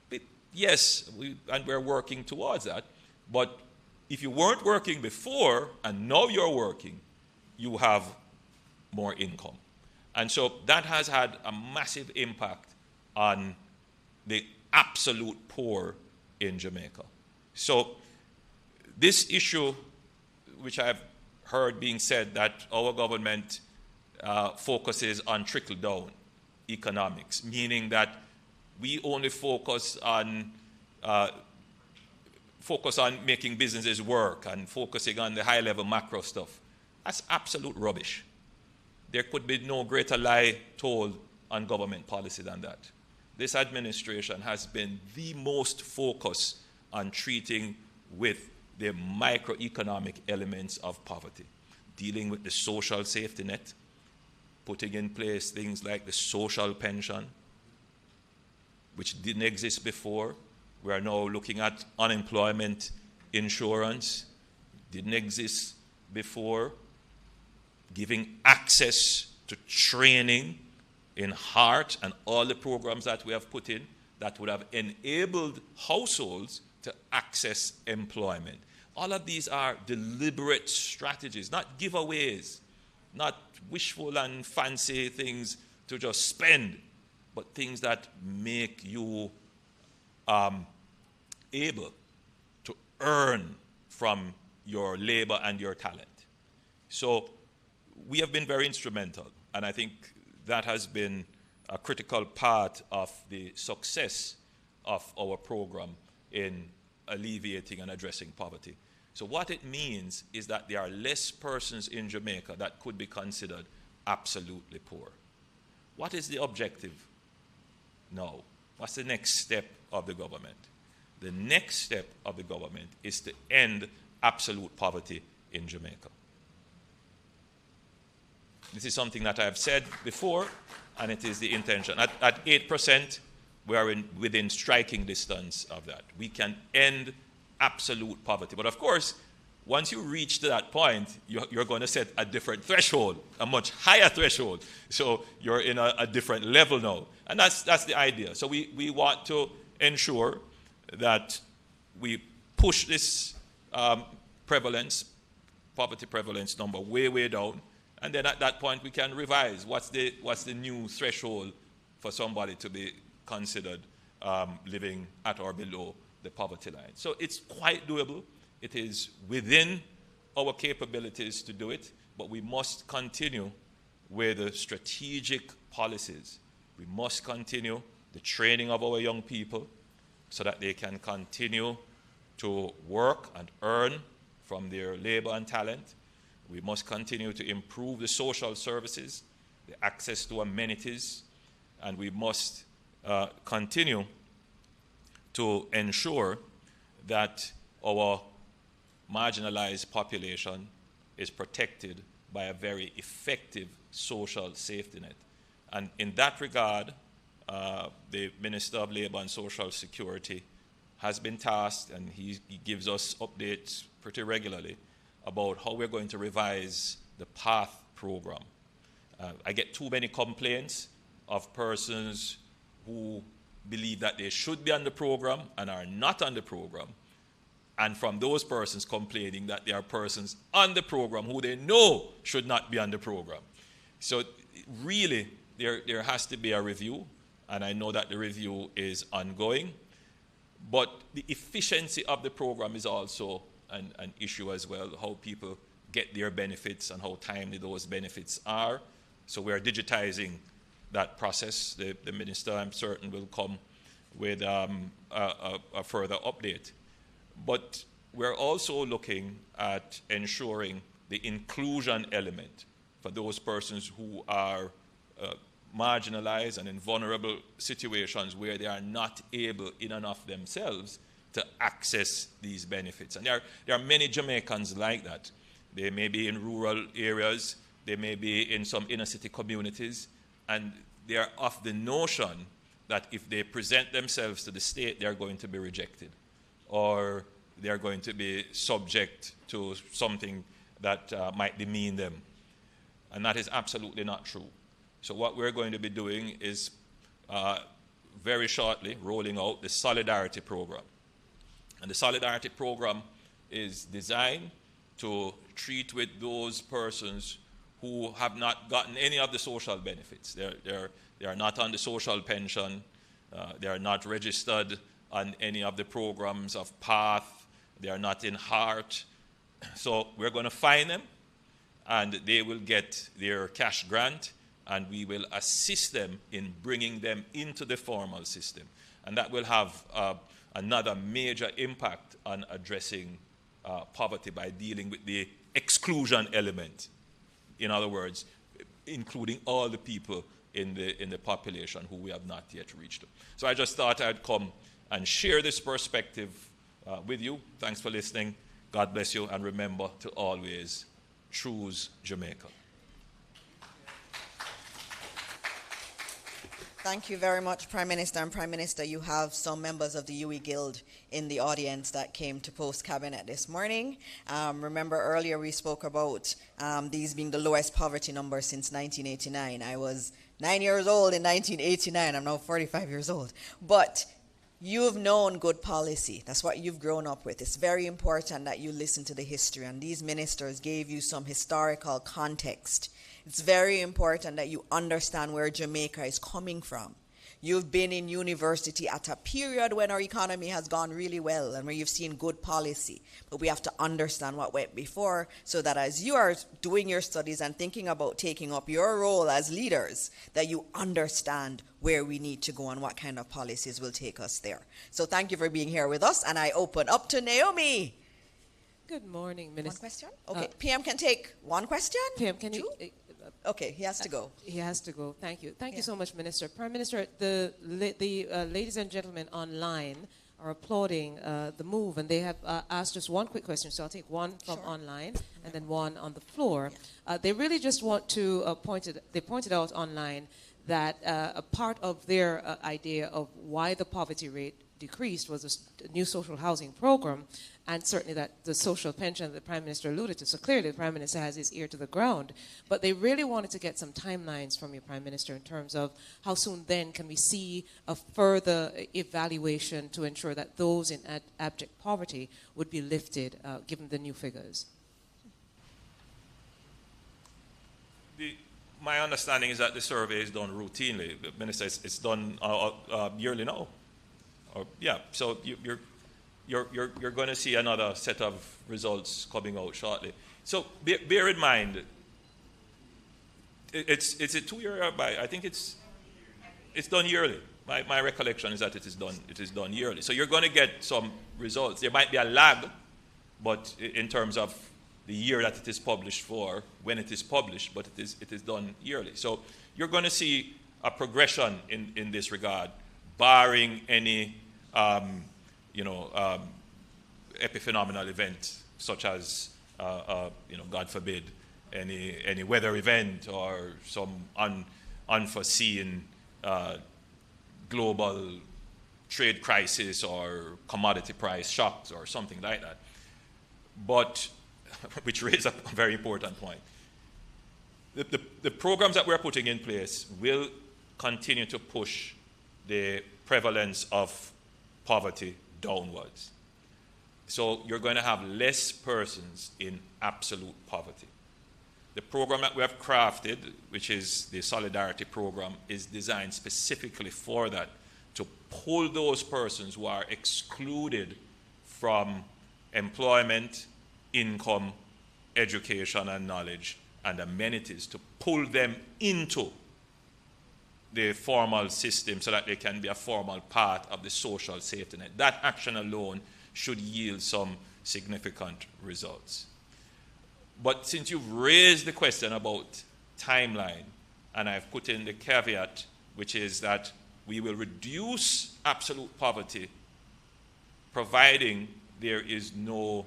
But yes, we're working towards that. But if you weren't working before and now you're working, you have more income. And so that has had a massive impact on the absolute poor in Jamaica. So this issue, which I've heard being said, that our government focuses on trickle-down economics, meaning that we only focus on making businesses work and focusing on the high-level macro stuff. That's absolute rubbish. There could be no greater lie told on government policy than that. This administration has been the most focused on treating with the microeconomic elements of poverty, dealing with the social safety net, putting in place things like the social pension, which didn't exist before. We are now looking at unemployment insurance, didn't exist before, giving access to training in heart and all the programs that we have put in that would have enabled households to access employment. All of these are deliberate strategies, not giveaways, not wishful and fancy things to just spend, but things that make you able to earn from your labor and your talent. So we have been very instrumental, and I think that has been a critical part of the success of our program in alleviating and addressing poverty. So what it means is that there are less persons in Jamaica that could be considered absolutely poor. What is the objective now? What's the next step of the government? The next step of the government is to end absolute poverty in Jamaica. This is something that I have said before, and it is the intention. At 8%, we are within striking distance of that. We can end absolute poverty. But of course, once you reach to that point, you're going to set a different threshold, a much higher threshold. So you're in a different level now. And that's the idea. So we want to ensure that we push this poverty prevalence number way down. And then at that point, we can revise what's the new threshold for somebody to be considered living at or below the poverty line. So it's quite doable. It is within our capabilities to do it, but we must continue with the strategic policies. We must continue the training of our young people so that they can continue to work and earn from their labor and talent. We must continue to improve the social services, the access to amenities, and we must continue to ensure that our marginalized population is protected by a very effective social safety net. And in that regard, the Minister of Labour and Social Security has been tasked, and he gives us updates pretty regularly about how we're going to revise the PATH program. I get too many complaints of persons who believe that they should be on the program and are not on the program, and from those persons complaining that there are persons on the program who they know should not be on the program. So really, there has to be a review, and I know that the review is ongoing, but the efficiency of the program is also an issue as well, how people get their benefits and how timely those benefits are. So we are digitizing that process. The minister, I'm certain, will come with a further update. But we're also looking at ensuring the inclusion element for those persons who are marginalized and in vulnerable situations where they are not able in and of themselves to access these benefits. And there are many Jamaicans like that. They may be in rural areas, they may be in some inner city communities, and they are of the notion that if they present themselves to the state, they are going to be rejected, or they are going to be subject to something that might demean them. And that is absolutely not true. So what we're going to be doing is very shortly rolling out the Solidarity Program. And the Solidarity Program is designed to treat with those persons who have not gotten any of the social benefits. They are not on the social pension, They are not registered on any of the programs of PATH. They are not in HEART. So we're going to find them, and they will get their cash grant, and we will assist them in bringing them into the formal system. And that will have another major impact on addressing poverty by dealing with the exclusion element. In other words, including all the people in the population who we have not yet reached. So I just thought I'd come and share this perspective with you. Thanks for listening. God bless you, and remember to always choose Jamaica. Thank you very much, Prime Minister. And Prime Minister, you have some members of the UE Guild in the audience that came to post-cabinet this morning. Remember earlier we spoke about these being the lowest poverty numbers since 1989. I was 9 years old in 1989. I'm now 45 years old. But you've known good policy. That's what you've grown up with. It's very important that you listen to the history, and these ministers gave you some historical context. It's very important that you understand where Jamaica is coming from. You've been in university at a period when our economy has gone really well and where you've seen good policy. But we have to understand what went before, so that as you are doing your studies and thinking about taking up your role as leaders, that you understand where we need to go and what kind of policies will take us there. So thank you for being here with us, and I open up to Naomi. Good morning, Minister. One question? Okay, PM can take one question? PM, can you? Okay, he has to go. He has to go. Thank you. Thank you so much, Minister. Prime Minister, the ladies and gentlemen online are applauding the move, and they have asked us one quick question. So I'll take one from online and then one on the floor. They really just want to they pointed out online that a part of their idea of why the poverty rate decreased was a new social housing program, and certainly that the social pension that the Prime Minister alluded to. So clearly the Prime Minister has his ear to the ground. But they really wanted to get some timelines from you, Prime Minister, in terms of how soon then can we see a further evaluation to ensure that those in abject poverty would be lifted, given the new figures. My understanding is that the survey is done routinely. Minister, it's done yearly now. So you're going to see another set of results coming out shortly. So bear in mind, it's a 2-year. I think it's done yearly. My recollection is that it is done yearly. So you're going to get some results. There might be a lag, but in terms of the year that it is published for, when it is published, but it is done yearly. So you're going to see a progression in this regard, barring any epiphenomenal event such as God forbid any weather event or some unforeseen global trade crisis or commodity price shocks or something like that. But which raises a very important point. The programs that we're putting in place will continue to push the prevalence of poverty downwards. So you're going to have less persons in absolute poverty. The program that we have crafted, which is the Solidarity Program, is designed specifically for that, to pull those persons who are excluded from employment, income, education and knowledge and amenities, to pull them into the formal system so that they can be a formal part of the social safety net. That action alone should yield some significant results. But since you've raised the question about timeline, and I've put in the caveat, which is that we will reduce absolute poverty providing there is no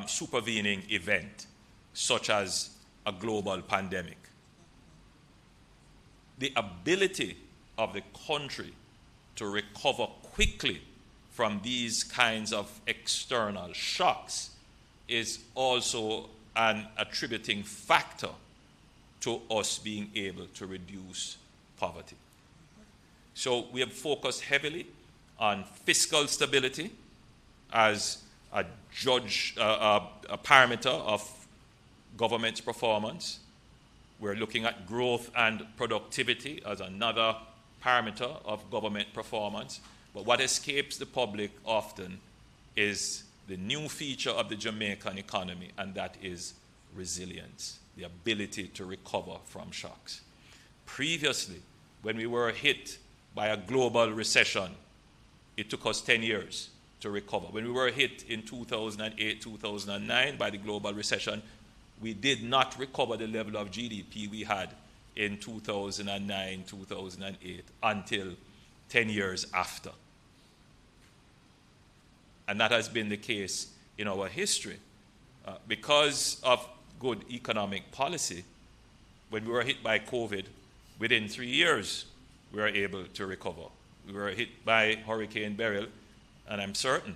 supervening event, such as a global pandemic. The ability of the country to recover quickly from these kinds of external shocks is also an attributing factor to us being able to reduce poverty. So we have focused heavily on fiscal stability as a parameter of government's performance. We're looking at growth and productivity as another parameter of government performance, but what escapes the public often is the new feature of the Jamaican economy, and that is resilience, the ability to recover from shocks. Previously, when we were hit by a global recession, it took us 10 years to recover. When we were hit in 2008, 2009 by the global recession, we did not recover the level of GDP we had in 2009, 2008 until 10 years after. And that has been the case in our history. Because of good economic policy, when we were hit by COVID, within 3 years, we were able to recover. We were hit by Hurricane Beryl, and I'm certain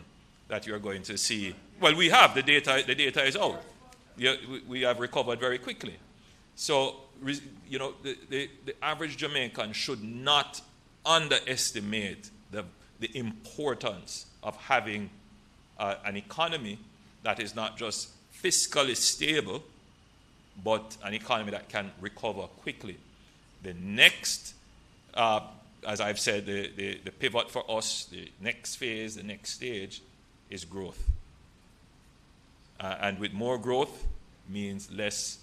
that you're going to see, well, we have, the data is out. We have recovered very quickly. So, you know, the average Jamaican should not underestimate the importance of having an economy that is not just fiscally stable, but an economy that can recover quickly. The next, as I've said, the pivot for us, the next phase, the next stage is growth. And with more growth means less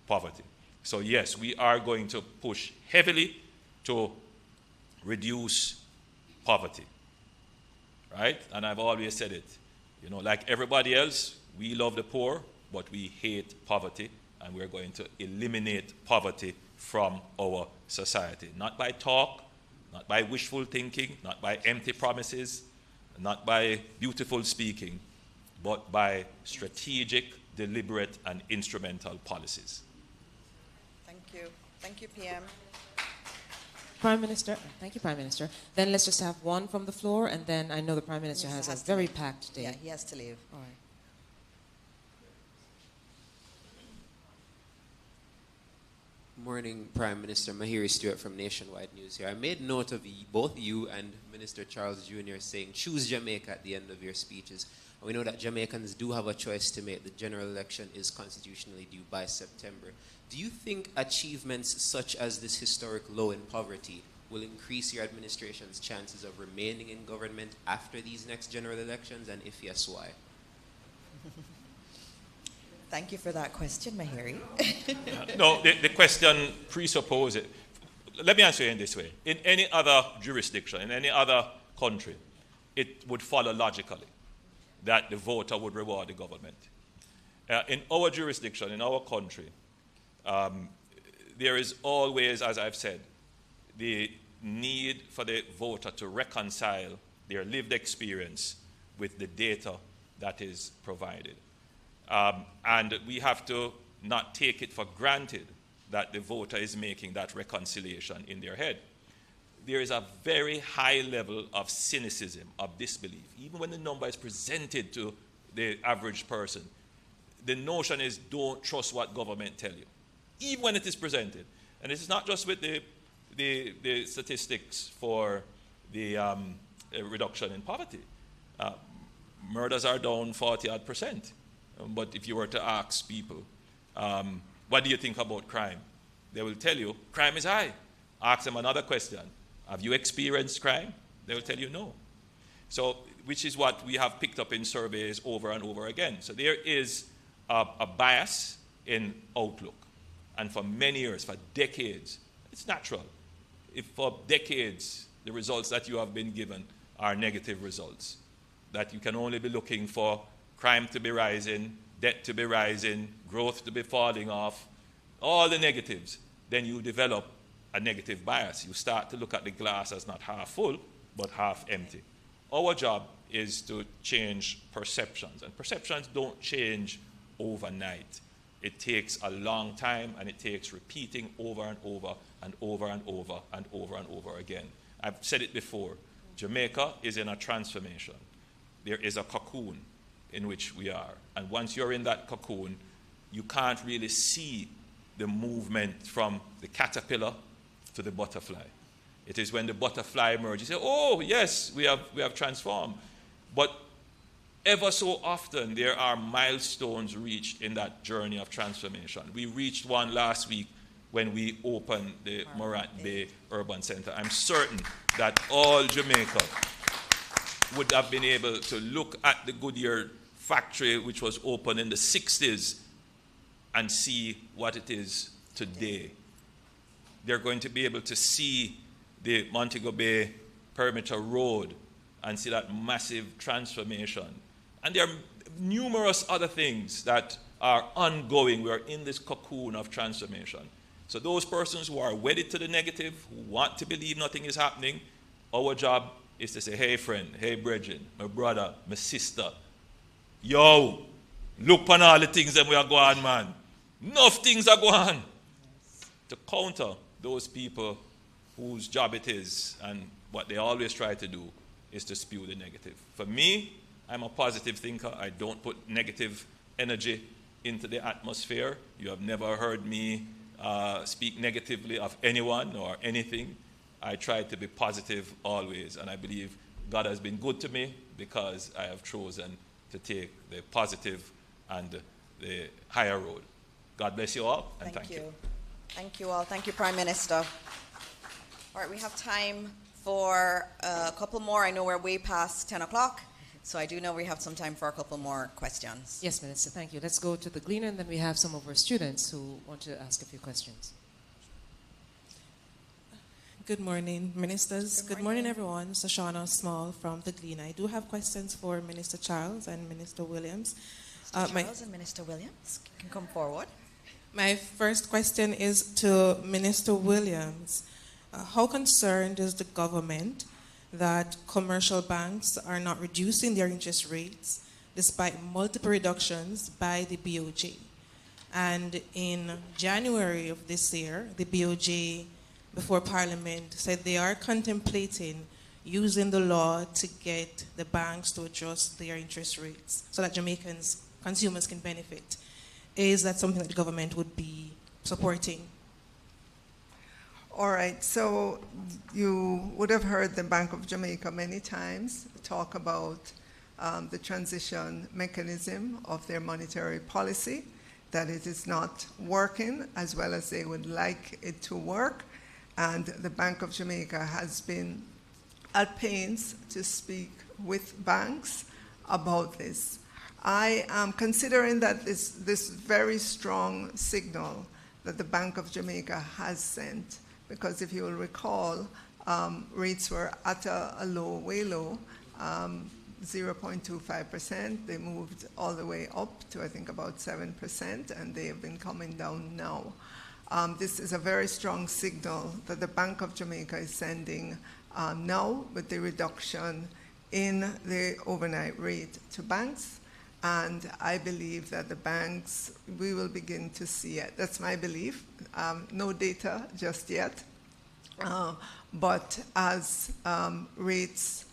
poverty. So yes, we are going to push heavily to reduce poverty, right? And I've always said it, you know, like everybody else, we love the poor, but we hate poverty, and we're going to eliminate poverty from our society. Not by talk, not by wishful thinking, not by empty promises, not by beautiful speaking, but by strategic, deliberate, and instrumental policies. Thank you. Thank you, PM. Prime Minister, thank you, Prime Minister. Then let's just have one from the floor, and then I know the Prime Minister has a very packed day. Yeah, he has to leave. All right. Morning, Prime Minister. Mahiri Stewart from Nationwide News here. I made note of both you and Minister Charles Jr. saying, choose Jamaica at the end of your speeches. And we know that Jamaicans do have a choice to make. The general election is constitutionally due by September. Do you think achievements such as this historic low in poverty will increase your administration's chances of remaining in government after these next general elections? And if yes, why? Thank you for that question, Mahiri. No, the question presupposes it. Let me answer it in this way. In any other jurisdiction, in any other country, it would follow logically that the voter would reward the government. In our jurisdiction, in our country, there is always, as I've said, the need for the voter to reconcile their lived experience with the data that is provided. And we have to not take it for granted that the voter is making that reconciliation in their head. There is a very high level of cynicism, of disbelief. Even when the number is presented to the average person, the notion is don't trust what government tell you, even when it is presented. And this is not just with the statistics for the reduction in poverty. Murders are down 40-odd%. But if you were to ask people, what do you think about crime? They will tell you, crime is high. Ask them another question. Have you experienced crime? They will tell you no. So, which is what we have picked up in surveys over and over again. So there is a bias in outlook. And for many years, for decades, it's natural. If for decades the results that you have been given are negative results, that you can only be looking for crime to be rising, debt to be rising, growth to be falling off, all the negatives, then you develop a negative bias. You start to look at the glass as not half full, but half empty. Our job is to change perceptions, and perceptions don't change overnight. It takes a long time, and it takes repeating over and over and over and over and over and over again. I've said it before, Jamaica is in a transformation. There is a cocoon in which we are. And once you're in that cocoon, you can't really see the movement from the caterpillar to the butterfly. It is when the butterfly emerges, you say, oh, yes, we have transformed. But ever so often, there are milestones reached in that journey of transformation. We reached one last week when we open the Morant Bay Urban Center. I'm certain that all Jamaica would have been able to look at the Goodyear factory, which was opened in the 60s, and see what it is today. They're going to be able to see the Montego Bay Perimeter Road and see that massive transformation. And there are numerous other things that are ongoing. We are in this cocoon of transformation. So those persons who are wedded to the negative, who want to believe nothing is happening, our job is to say, hey friend, hey brethren, my brother, my sister, yo, look on all the things that we are going on, man. Enough things are going on. To counter those people whose job it is, and what they always try to do is to spew the negative. For me, I'm a positive thinker. I don't put negative energy into the atmosphere. You have never heard me speak negatively of anyone or anything. I try to be positive always, and I believe God has been good to me because I have chosen to take the positive and the higher road. God bless you all, and thank you. Thank you all. Thank you, Prime Minister. All right, we have time for a couple more. I know we're way past 10 o'clock, so I do know we have some time for a couple more questions. Yes, Minister, thank you. Let's go to the Gleaner, and then we have some of our students who want to ask a few questions. Good morning, ministers. Good morning, everyone. Shoshana Small from the Gleaner. I do have questions for Minister Charles and Minister Williams. Mr. Charles and Minister Williams can come forward. My first question is to Minister Williams. How concerned is the government that commercial banks are not reducing their interest rates despite multiple reductions by the BOJ? And in January of this year, the BOJ, before Parliament, said they are contemplating using the law to get the banks to adjust their interest rates so that Jamaicans, consumers, can benefit. Is that something that the government would be supporting? All right, so you would have heard the Bank of Jamaica many times talk about the transition mechanism of their monetary policy, that it is not working as well as they would like it to work. And the Bank of Jamaica has been at pains to speak with banks about this. I am considering that this very strong signal that the Bank of Jamaica has sent, because if you will recall, rates were at a low, way low, 0.25%. They moved all the way up to, I think, about 7%, and they have been coming down now. This is a very strong signal that the Bank of Jamaica is sending now with the reduction in the overnight rate to banks. And I believe that the banks, we will begin to see it. That's my belief. No data just yet. But as rates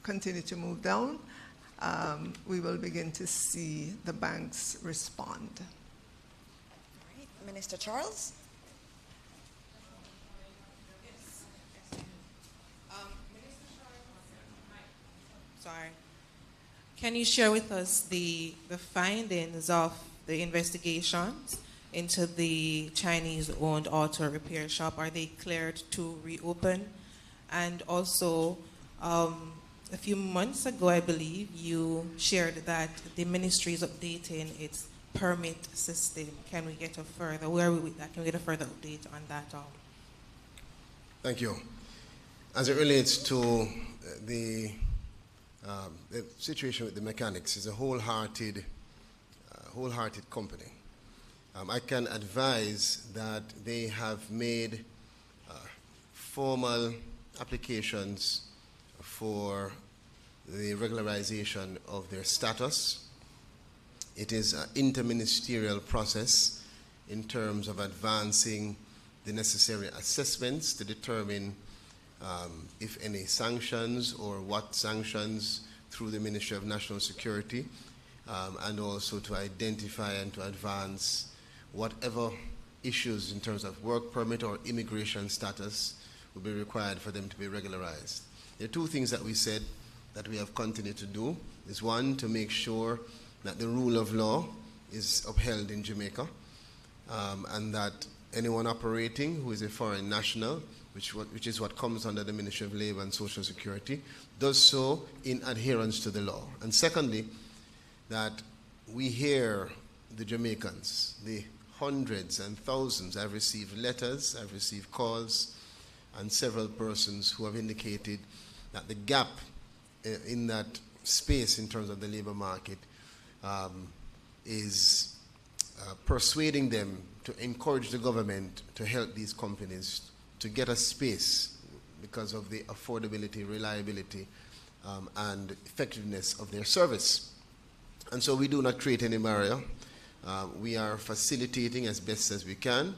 continue to move down, we will begin to see the banks respond. All right, Minister Charles. Sorry. Can you share with us the findings of the investigations into the Chinese-owned auto repair shop? Are they cleared to reopen? And also, a few months ago, I believe, you shared that the ministry is updating its permit system. Can we get a further, where are we with that? Can we get a further update on that? Thank you. As it relates to the situation with the mechanics, is a wholehearted company. I can advise that they have made formal applications for the regularization of their status. It is an interministerial process in terms of advancing the necessary assessments to determine if any sanctions or what sanctions through the Ministry of National Security, and also to identify and to advance whatever issues in terms of work permit or immigration status will be required for them to be regularized. There are two things that we said that we have continued to do. Is one, to make sure that the rule of law is upheld in Jamaica, and that anyone operating who is a foreign national, which is what comes under the Ministry of Labor and Social Security, does so in adherence to the law. And secondly, that we hear the Jamaicans, the hundreds and thousands. I've received letters, I've received calls, and several persons who have indicated that the gap in that space in terms of the labor market is persuading them to encourage the government to help these companies to get a space because of the affordability, reliability, and effectiveness of their service. And so we do not create any barrier. We are facilitating as best as we can.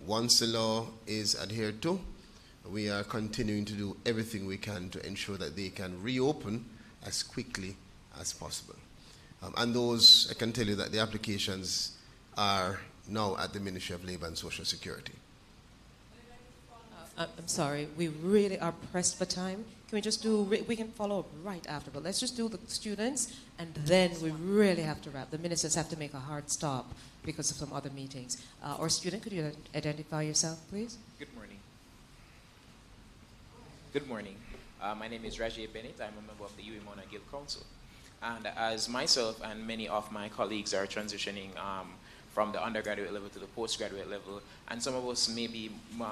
Once the law is adhered to, we are continuing to do everything we can to ensure that they can reopen as quickly as possible. And those, I can tell you that the applications are now at the Ministry of Labor and Social Security. I'm sorry, we really are pressed for time. Can we just do, we can follow up right after, but let's just do the students, and then we really have to wrap. The ministers have to make a hard stop because of some other meetings. Or student, could you identify yourself, please? Good morning. Good morning. My name is Rajay Bennett. I'm a member of the UA Mona Guild Council. And as myself and many of my colleagues are transitioning from the undergraduate level to the postgraduate level, and some of us may be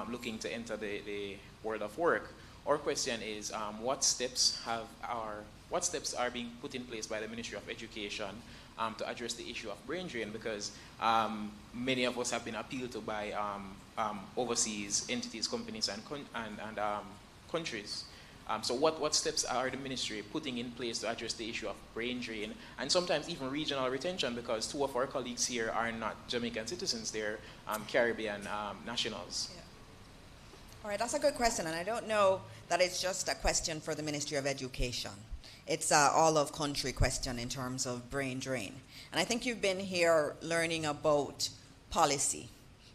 looking to enter the world of work, our question is what steps are being put in place by the Ministry of Education to address the issue of brain drain, because many of us have been appealed to by overseas entities, companies, and countries. So what steps are the ministry putting in place to address the issue of brain drain and sometimes even regional retention, because two of our colleagues here are not Jamaican citizens, they're Caribbean nationals? Yeah. All right, that's a good question, and I don't know that it's just a question for the Ministry of Education. It's an all-of-country question in terms of brain drain. And I think you've been here learning about policy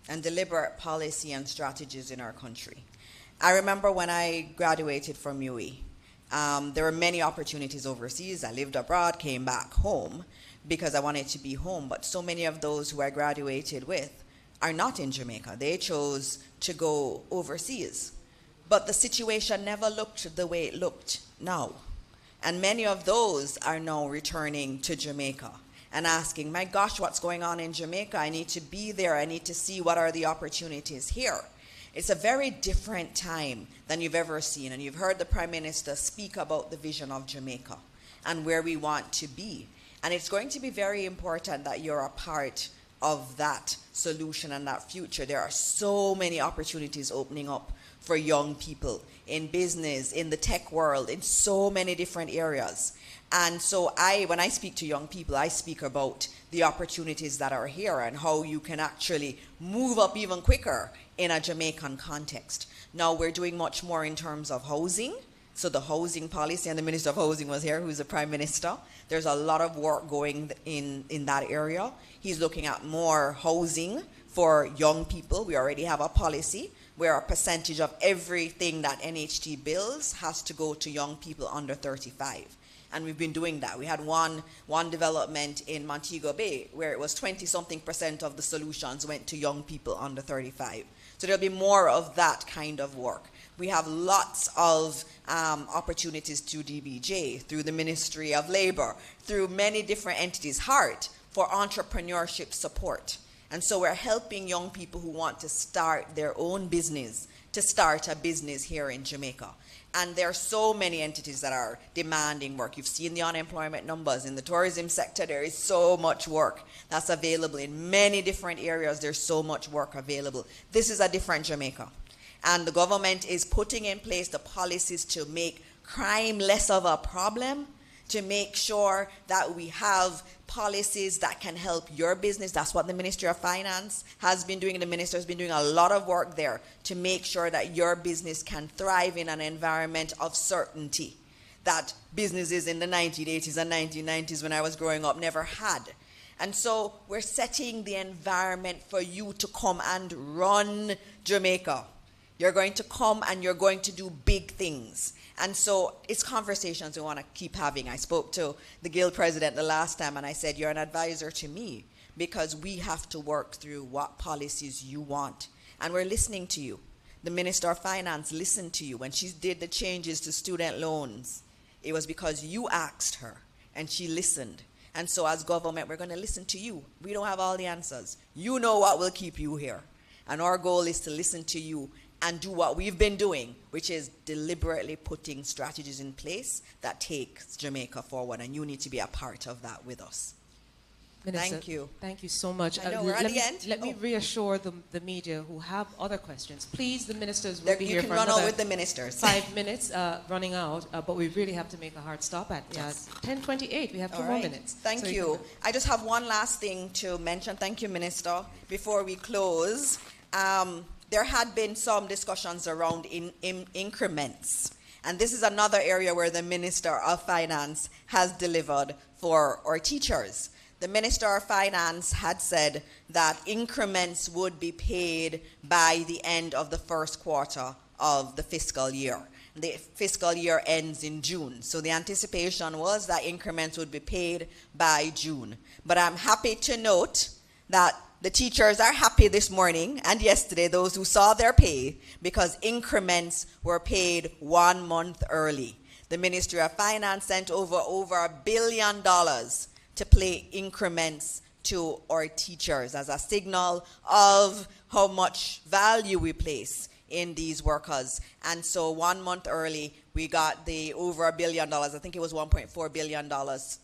and deliberate policy and strategies in our country. I remember when I graduated from UE, there were many opportunities overseas. I lived abroad, came back home because I wanted to be home, but so many of those who I graduated with are not in Jamaica. They chose to go overseas. But the situation never looked the way it looked now. And many of those are now returning to Jamaica and asking, my gosh, what's going on in Jamaica? I need to be there. I need to see what are the opportunities here. It's a very different time than you've ever seen. And you've heard the Prime Minister speak about the vision of Jamaica and where we want to be. And it's going to be very important that you're a part of that solution and that future. There are so many opportunities opening up for young people in business, in the tech world, in so many different areas. And so when I speak to young people, I speak about the opportunities that are here and how you can actually move up even quicker in a Jamaican context. Now we're doing much more in terms of housing. So the housing policy, and the Minister of Housing was here, who's the Prime Minister. There's a lot of work going in that area. He's looking at more housing for young people. We already have a policy where a percentage of everything that NHT builds has to go to young people under 35. And we've been doing that. We had one development in Montego Bay where it was 20-something% of the solutions went to young people under 35. So there'll be more of that kind of work. We have lots of opportunities through DBJ, through the Ministry of Labor, through many different entities, HEART, for entrepreneurship support. And so we're helping young people who want to start their own business to start a business here in Jamaica. And there are so many entities that are demanding work. You've seen the unemployment numbers. In the tourism sector, there is so much work that's available. In many different areas, there's so much work available. This is a different Jamaica. And the government is putting in place the policies to make crime less of a problem, to make sure that we have policies that can help your business. That's what the Ministry of Finance has been doing. The minister has been doing a lot of work there to make sure that your business can thrive in an environment of certainty that businesses in the 1980s and 1990s when I was growing up never had. And so we're setting the environment for you to come and run Jamaica. You're going to come and you're going to do big things. And so it's conversations we want to keep having. I spoke to the Guild president the last time and I said, you're an advisor to me because we have to work through what policies you want. And we're listening to you. The Minister of Finance listened to you when she did the changes to student loans. It was because you asked her and she listened. And so as government, we're going to listen to you. We don't have all the answers. You know what will keep you here. And our goal is to listen to you and do what we've been doing, which is deliberately putting strategies in place that take Jamaica forward. And you need to be a part of that with us. Minister, thank you. Thank you so much. I know, we're at the end. Let me reassure the media who have other questions. Please, the ministers will be You here can for run another out with the ministers. 5 minutes, running out, but we really have to make a hard stop at 10:28. We have two more minutes. Thank you. I just have one last thing to mention. Thank you, Minister. Before we close, there had been some discussions around increments. And this is another area where the Minister of Finance has delivered for our teachers. The Minister of Finance had said that increments would be paid by the end of the first quarter of the fiscal year. The fiscal year ends in June. So the anticipation was that increments would be paid by June. But I'm happy to note that the teachers are happy this morning and yesterday, those who saw their pay, because increments were paid 1 month early. The Ministry of Finance sent over $1 billion to pay increments to our teachers as a signal of how much value we place in these workers. And so 1 month early, we got the over $1 billion, I think it was $1.4 billion,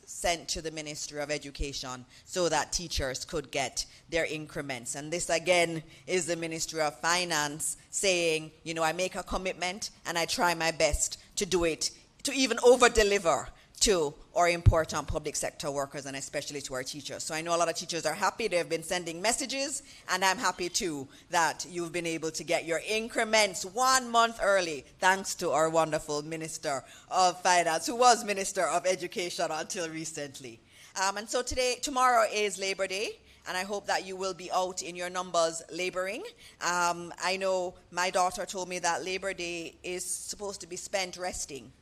sent to the Ministry of Education so that teachers could get their increments. And this again is the Ministry of Finance saying, you know, I make a commitment and I try my best to do it, to even over-deliver to our important public sector workers and especially to our teachers. So I know a lot of teachers are happy. They've been sending messages, and I'm happy too that you've been able to get your increments 1 month early, thanks to our wonderful Minister of Finance, who was Minister of Education until recently. And so tomorrow is Labor Day, and I hope that you will be out in your numbers laboring. I know my daughter told me that Labor Day is supposed to be spent resting.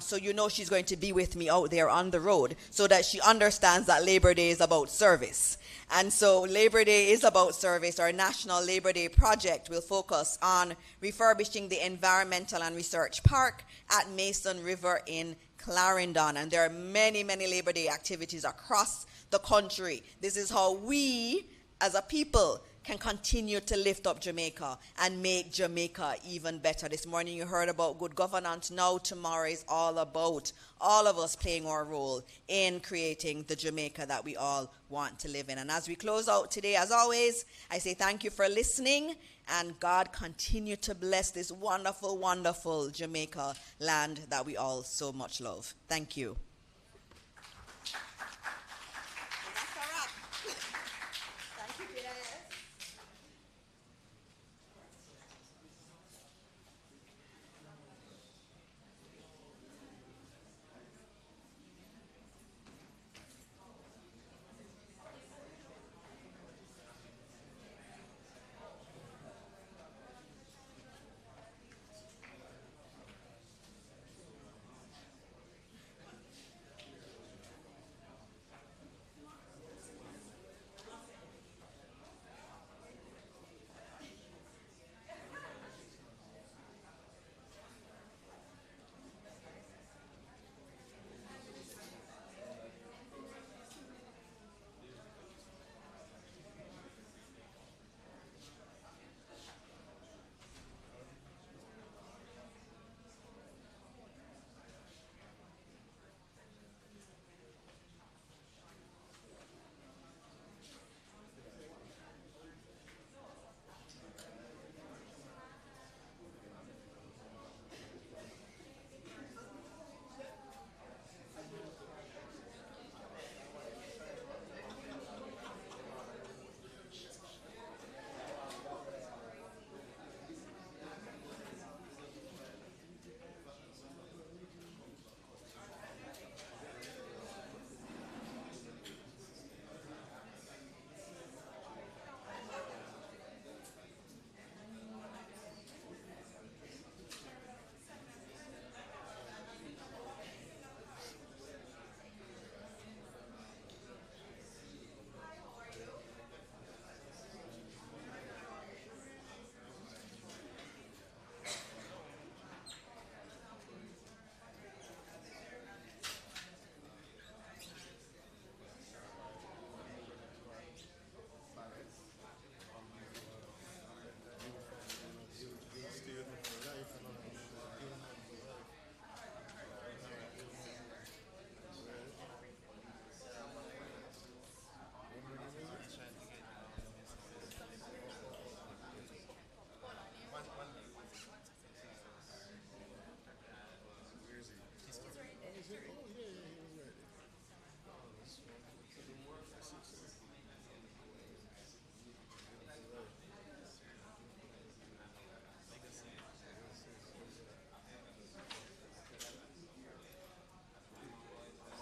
So you know she's going to be with me out there on the road so that she understands that Labor Day is about service. And so Labor Day is about service. Our National Labor Day project will focus on refurbishing the Environmental and Research Park at Mason River in Clarendon. And there are many, many Labor Day activities across the country. This is how we, as a people, can continue to lift up Jamaica and make Jamaica even better. This morning you heard about good governance. Now tomorrow is all about all of us playing our role in creating the Jamaica that we all want to live in. And as we close out today, as always, I say thank you for listening, and God continue to bless this wonderful, wonderful Jamaica land that we all so much love. Thank you.